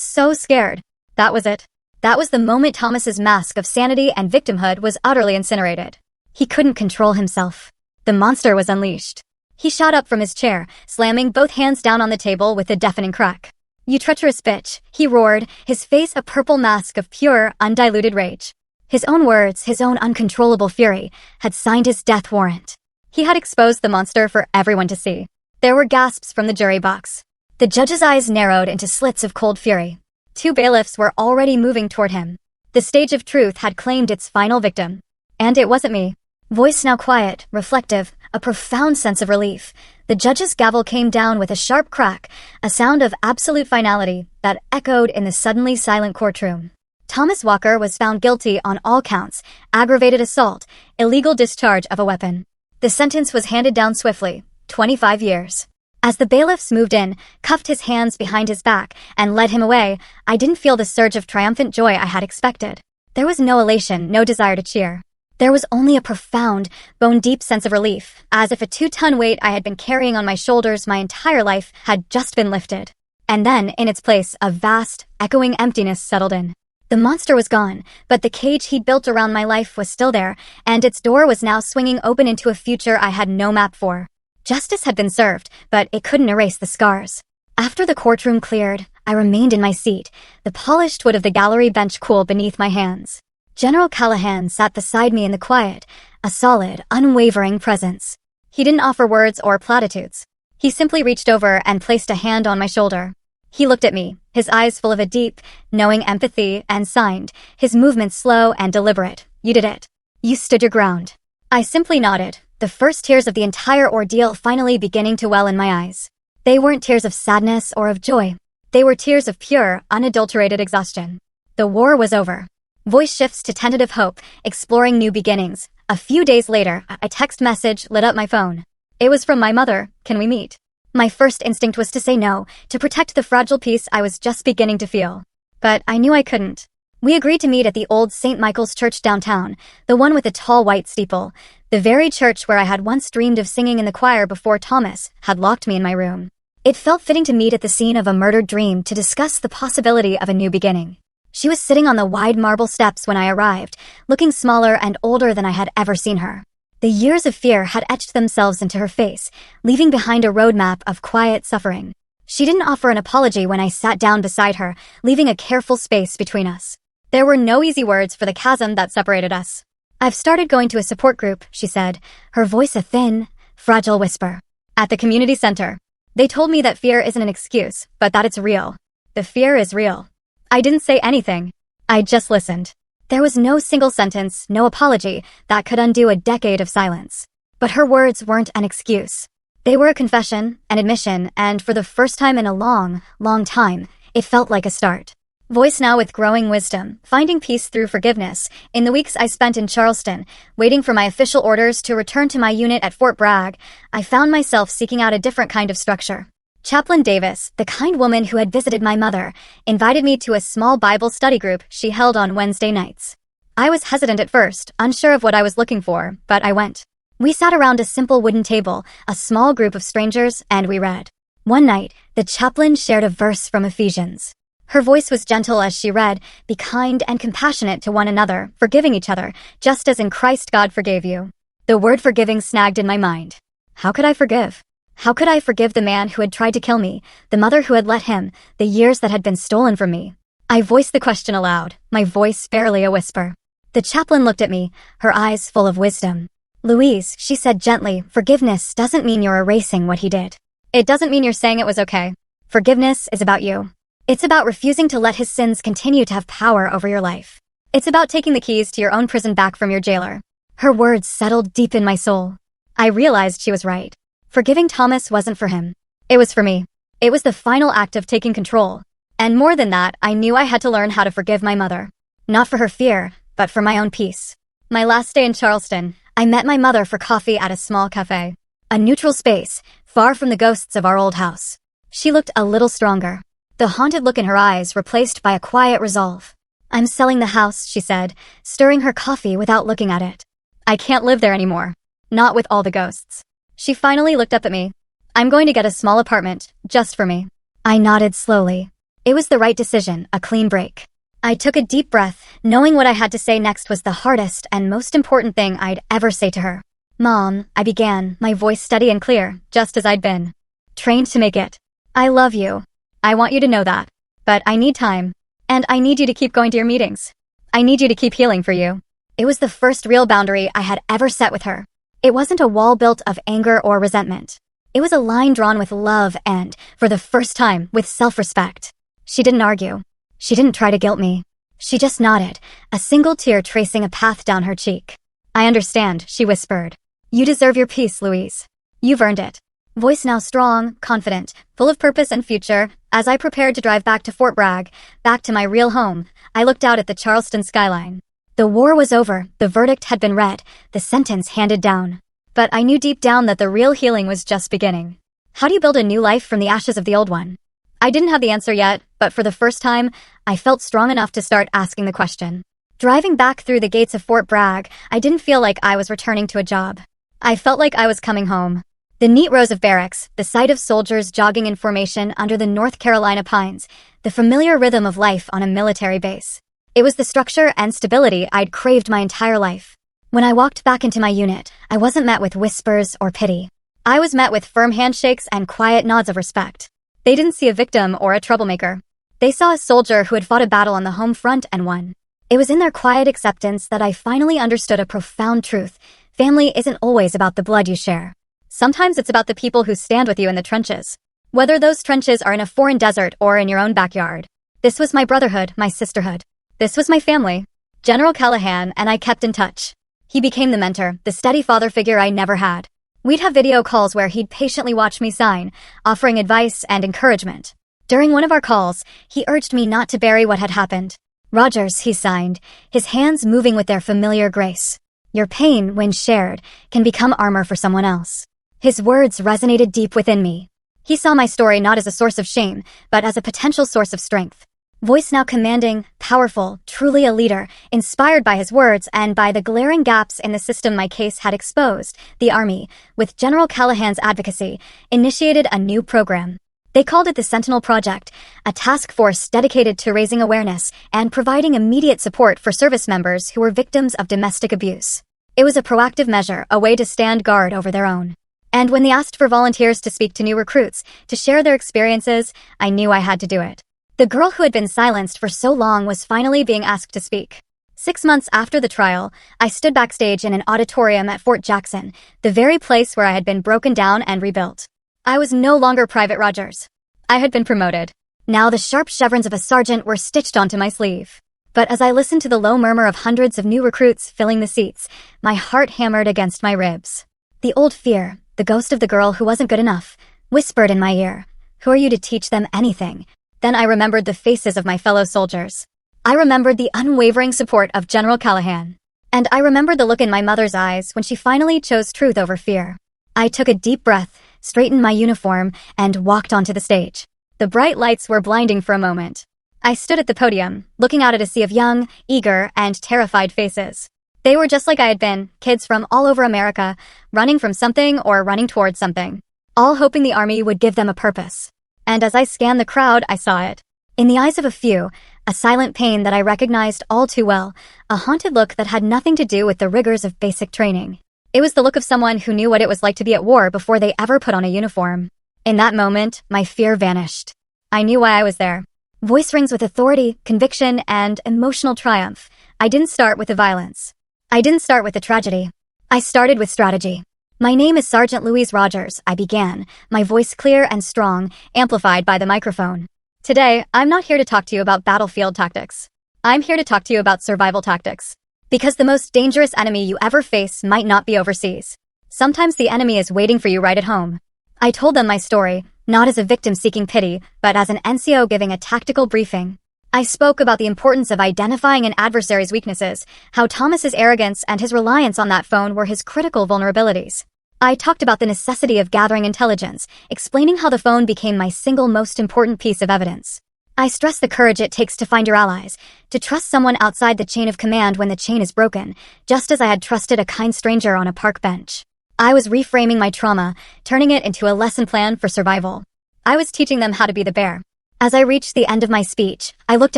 so scared. That was it. That was the moment Thomas's mask of sanity and victimhood was utterly incinerated. He couldn't control himself. The monster was unleashed. He shot up from his chair, slamming both hands down on the table with a deafening crack. You treacherous bitch, he roared, his face a purple mask of pure, undiluted rage. His own words, his own uncontrollable fury, had signed his death warrant. He had exposed the monster for everyone to see. There were gasps from the jury box. The judge's eyes narrowed into slits of cold fury. 2 bailiffs were already moving toward him. The stage of truth had claimed its final victim. And it wasn't me. Voice now quiet, reflective, a profound sense of relief. The judge's gavel came down with a sharp crack, a sound of absolute finality that echoed in the suddenly silent courtroom. Thomas Walker was found guilty on all counts: aggravated assault, illegal discharge of a weapon. The sentence was handed down swiftly, 25 years. As the bailiffs moved in, cuffed his hands behind his back, and led him away, I didn't feel the surge of triumphant joy I had expected. There was no elation, no desire to cheer. There was only a profound, bone-deep sense of relief, as if a 2-ton weight I had been carrying on my shoulders my entire life had just been lifted. And then, in its place, a vast, echoing emptiness settled in. The monster was gone, but the cage he'd built around my life was still there, and its door was now swinging open into a future I had no map for. Justice had been served, but it couldn't erase the scars. After the courtroom cleared, I remained in my seat, the polished wood of the gallery bench cool beneath my hands. General Callahan sat beside me in the quiet, a solid, unwavering presence. He didn't offer words or platitudes. He simply reached over and placed a hand on my shoulder. He looked at me, his eyes full of a deep, knowing empathy, and signed, his movements slow and deliberate. "You did it. You stood your ground." I simply nodded, the first tears of the entire ordeal finally beginning to well in my eyes. They weren't tears of sadness or of joy. They were tears of pure, unadulterated exhaustion. The war was over. Voice shifts to tentative hope, exploring new beginnings. A few days later, a text message lit up my phone. It was from my mother. "Can we meet?" My first instinct was to say no, to protect the fragile peace I was just beginning to feel. But I knew I couldn't. We agreed to meet at the old St. Michael's Church downtown, the one with the tall white steeple, the very church where I had once dreamed of singing in the choir before Thomas had locked me in my room. It felt fitting to meet at the scene of a murdered dream to discuss the possibility of a new beginning. She was sitting on the wide marble steps when I arrived, looking smaller and older than I had ever seen her. The years of fear had etched themselves into her face, leaving behind a roadmap of quiet suffering. She didn't offer an apology when I sat down beside her, leaving a careful space between us. There were no easy words for the chasm that separated us. "I've started going to a support group," she said, her voice a thin, fragile whisper. "At the community center. They told me that fear isn't an excuse, but that it's real. The fear is real." I didn't say anything. I just listened. There was no single sentence, no apology, that could undo a decade of silence. But her words weren't an excuse. They were a confession, an admission, and for the first time in a long, long time, it felt like a start. Voice now with growing wisdom, finding peace through forgiveness. In the weeks I spent in Charleston, waiting for my official orders to return to my unit at Fort Bragg, I found myself seeking out a different kind of structure. Chaplain Davis, the kind woman who had visited my mother, invited me to a small Bible study group she held on Wednesday nights. I was hesitant at first, unsure of what I was looking for, but I went. We sat around a simple wooden table, a small group of strangers, and we read. One night, the chaplain shared a verse from Ephesians. Her voice was gentle as she read, "Be kind and compassionate to one another, forgiving each other, just as in Christ God forgave you." The word forgiving snagged in my mind. How could I forgive? How could I forgive the man who had tried to kill me, the mother who had let him, the years that had been stolen from me? I voiced the question aloud, my voice barely a whisper. The chaplain looked at me, her eyes full of wisdom. "Louise," she said gently, "forgiveness doesn't mean you're erasing what he did. It doesn't mean you're saying it was okay. Forgiveness is about you. It's about refusing to let his sins continue to have power over your life. It's about taking the keys to your own prison back from your jailer." Her words settled deep in my soul. I realized she was right. Forgiving Thomas wasn't for him. It was for me. It was the final act of taking control. And more than that, I knew I had to learn how to forgive my mother. Not for her fear, but for my own peace. My last day in Charleston, I met my mother for coffee at a small cafe. A neutral space, far from the ghosts of our old house. She looked a little stronger. The haunted look in her eyes replaced by a quiet resolve. "I'm selling the house," she said, stirring her coffee without looking at it. "I can't live there anymore. Not with all the ghosts." She finally looked up at me. "I'm going to get a small apartment, just for me." I nodded slowly. It was the right decision, a clean break. I took a deep breath, knowing what I had to say next was the hardest and most important thing I'd ever say to her. "Mom," I began, my voice steady and clear, just as I'd been trained to make it. "I love you. I want you to know that. But I need time. And I need you to keep going to your meetings. I need you to keep healing for you." It was the first real boundary I had ever set with her. It wasn't a wall built of anger or resentment. It was a line drawn with love and, for the first time, with self-respect. She didn't argue. She didn't try to guilt me. She just nodded, a single tear tracing a path down her cheek. "I understand," she whispered. "You deserve your peace, Louise. You've earned it." Voice now strong, confident, full of purpose and future. As I prepared to drive back to Fort Bragg, back to my real home, I looked out at the Charleston skyline. The war was over, the verdict had been read, the sentence handed down. But I knew deep down that the real healing was just beginning. How do you build a new life from the ashes of the old one? I didn't have the answer yet, but for the first time, I felt strong enough to start asking the question. Driving back through the gates of Fort Bragg, I didn't feel like I was returning to a job. I felt like I was coming home. The neat rows of barracks, the sight of soldiers jogging in formation under the North Carolina pines, the familiar rhythm of life on a military base. It was the structure and stability I'd craved my entire life. When I walked back into my unit, I wasn't met with whispers or pity. I was met with firm handshakes and quiet nods of respect. They didn't see a victim or a troublemaker. They saw a soldier who had fought a battle on the home front and won. It was in their quiet acceptance that I finally understood a profound truth. Family isn't always about the blood you share. Sometimes it's about the people who stand with you in the trenches. Whether those trenches are in a foreign desert or in your own backyard. This was my brotherhood, my sisterhood. This was my family. General Callahan and I kept in touch. He became the mentor, the steady father figure I never had. We'd have video calls where he'd patiently watch me sign, offering advice and encouragement. During one of our calls, he urged me not to bury what had happened. "Rogers," he signed, his hands moving with their familiar grace. "Your pain, when shared, can become armor for someone else." His words resonated deep within me. He saw my story not as a source of shame, but as a potential source of strength. Voice now commanding, powerful, truly a leader, inspired by his words and by the glaring gaps in the system my case had exposed, the Army, with General Callahan's advocacy, initiated a new program. They called it the Sentinel Project, a task force dedicated to raising awareness and providing immediate support for service members who were victims of domestic abuse. It was a proactive measure, a way to stand guard over their own. And when they asked for volunteers to speak to new recruits, to share their experiences, I knew I had to do it. The girl who had been silenced for so long was finally being asked to speak. 6 months after the trial, I stood backstage in an auditorium at Fort Jackson, the very place where I had been broken down and rebuilt. I was no longer Private Rogers. I had been promoted. Now the sharp chevrons of a sergeant were stitched onto my sleeve. But as I listened to the low murmur of hundreds of new recruits filling the seats, my heart hammered against my ribs. The old fear, the ghost of the girl who wasn't good enough, whispered in my ear, "Who are you to teach them anything?" Then I remembered the faces of my fellow soldiers. I remembered the unwavering support of General Callahan. And I remembered the look in my mother's eyes when she finally chose truth over fear. I took a deep breath, straightened my uniform, and walked onto the stage. The bright lights were blinding for a moment. I stood at the podium, looking out at a sea of young, eager, and terrified faces. They were just like I had been, kids from all over America, running from something or running towards something, all hoping the Army would give them a purpose. And as I scanned the crowd, I saw it. In the eyes of a few, a silent pain that I recognized all too well, a haunted look that had nothing to do with the rigors of basic training. It was the look of someone who knew what it was like to be at war before they ever put on a uniform. In that moment, my fear vanished. I knew why I was there. Voice rings with authority, conviction, and emotional triumph. I didn't start with the violence. I didn't start with the tragedy. I started with strategy. "My name is Sergeant Louise Rogers," I began, my voice clear and strong, amplified by the microphone. "Today, I'm not here to talk to you about battlefield tactics. I'm here to talk to you about survival tactics. Because the most dangerous enemy you ever face might not be overseas. Sometimes the enemy is waiting for you right at home." I told them my story, not as a victim seeking pity, but as an NCO giving a tactical briefing. I spoke about the importance of identifying an adversary's weaknesses, how Thomas's arrogance and his reliance on that phone were his critical vulnerabilities. I talked about the necessity of gathering intelligence, explaining how the phone became my single most important piece of evidence. I stressed the courage it takes to find your allies, to trust someone outside the chain of command when the chain is broken, just as I had trusted a kind stranger on a park bench. I was reframing my trauma, turning it into a lesson plan for survival. I was teaching them how to be the bear. As I reached the end of my speech, I looked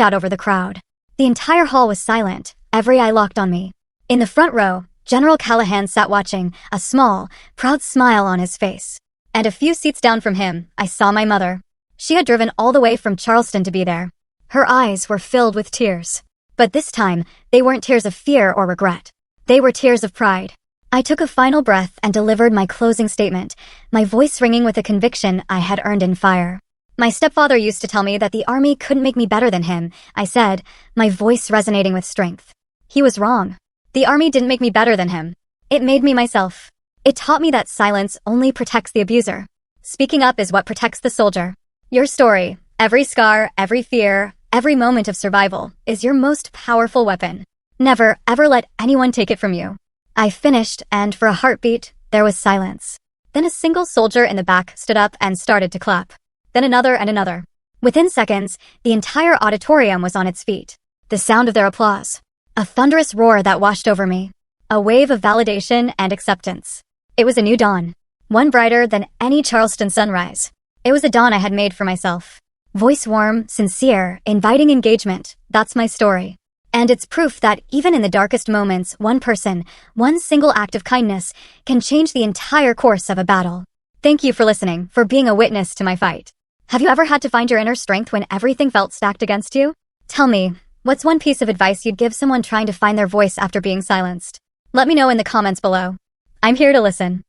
out over the crowd. The entire hall was silent, every eye locked on me. In the front row, General Callahan sat watching, a small, proud smile on his face. And a few seats down from him, I saw my mother. She had driven all the way from Charleston to be there. Her eyes were filled with tears. But this time, they weren't tears of fear or regret. They were tears of pride. I took a final breath and delivered my closing statement, my voice ringing with a conviction I had earned in fire. "My stepfather used to tell me that the Army couldn't make me better than him," I said, my voice resonating with strength. He was wrong. The Army didn't make me better than him. It made me myself. It taught me that silence only protects the abuser. Speaking up is what protects the soldier. Your story, every scar, every fear, every moment of survival, is your most powerful weapon. Never, ever let anyone take it from you. I finished, and for a heartbeat, there was silence. Then a single soldier in the back stood up and started to clap. Then another and another. Within seconds, the entire auditorium was on its feet. The sound of their applause. A thunderous roar that washed over me. A wave of validation and acceptance. It was a new dawn. One brighter than any Charleston sunrise. It was a dawn I had made for myself. Voice warm, sincere, inviting engagement. That's my story. And it's proof that even in the darkest moments, one person, one single act of kindness, can change the entire course of a battle. Thank you for listening, for being a witness to my fight. Have you ever had to find your inner strength when everything felt stacked against you? Tell me, what's one piece of advice you'd give someone trying to find their voice after being silenced? Let me know in the comments below. I'm here to listen.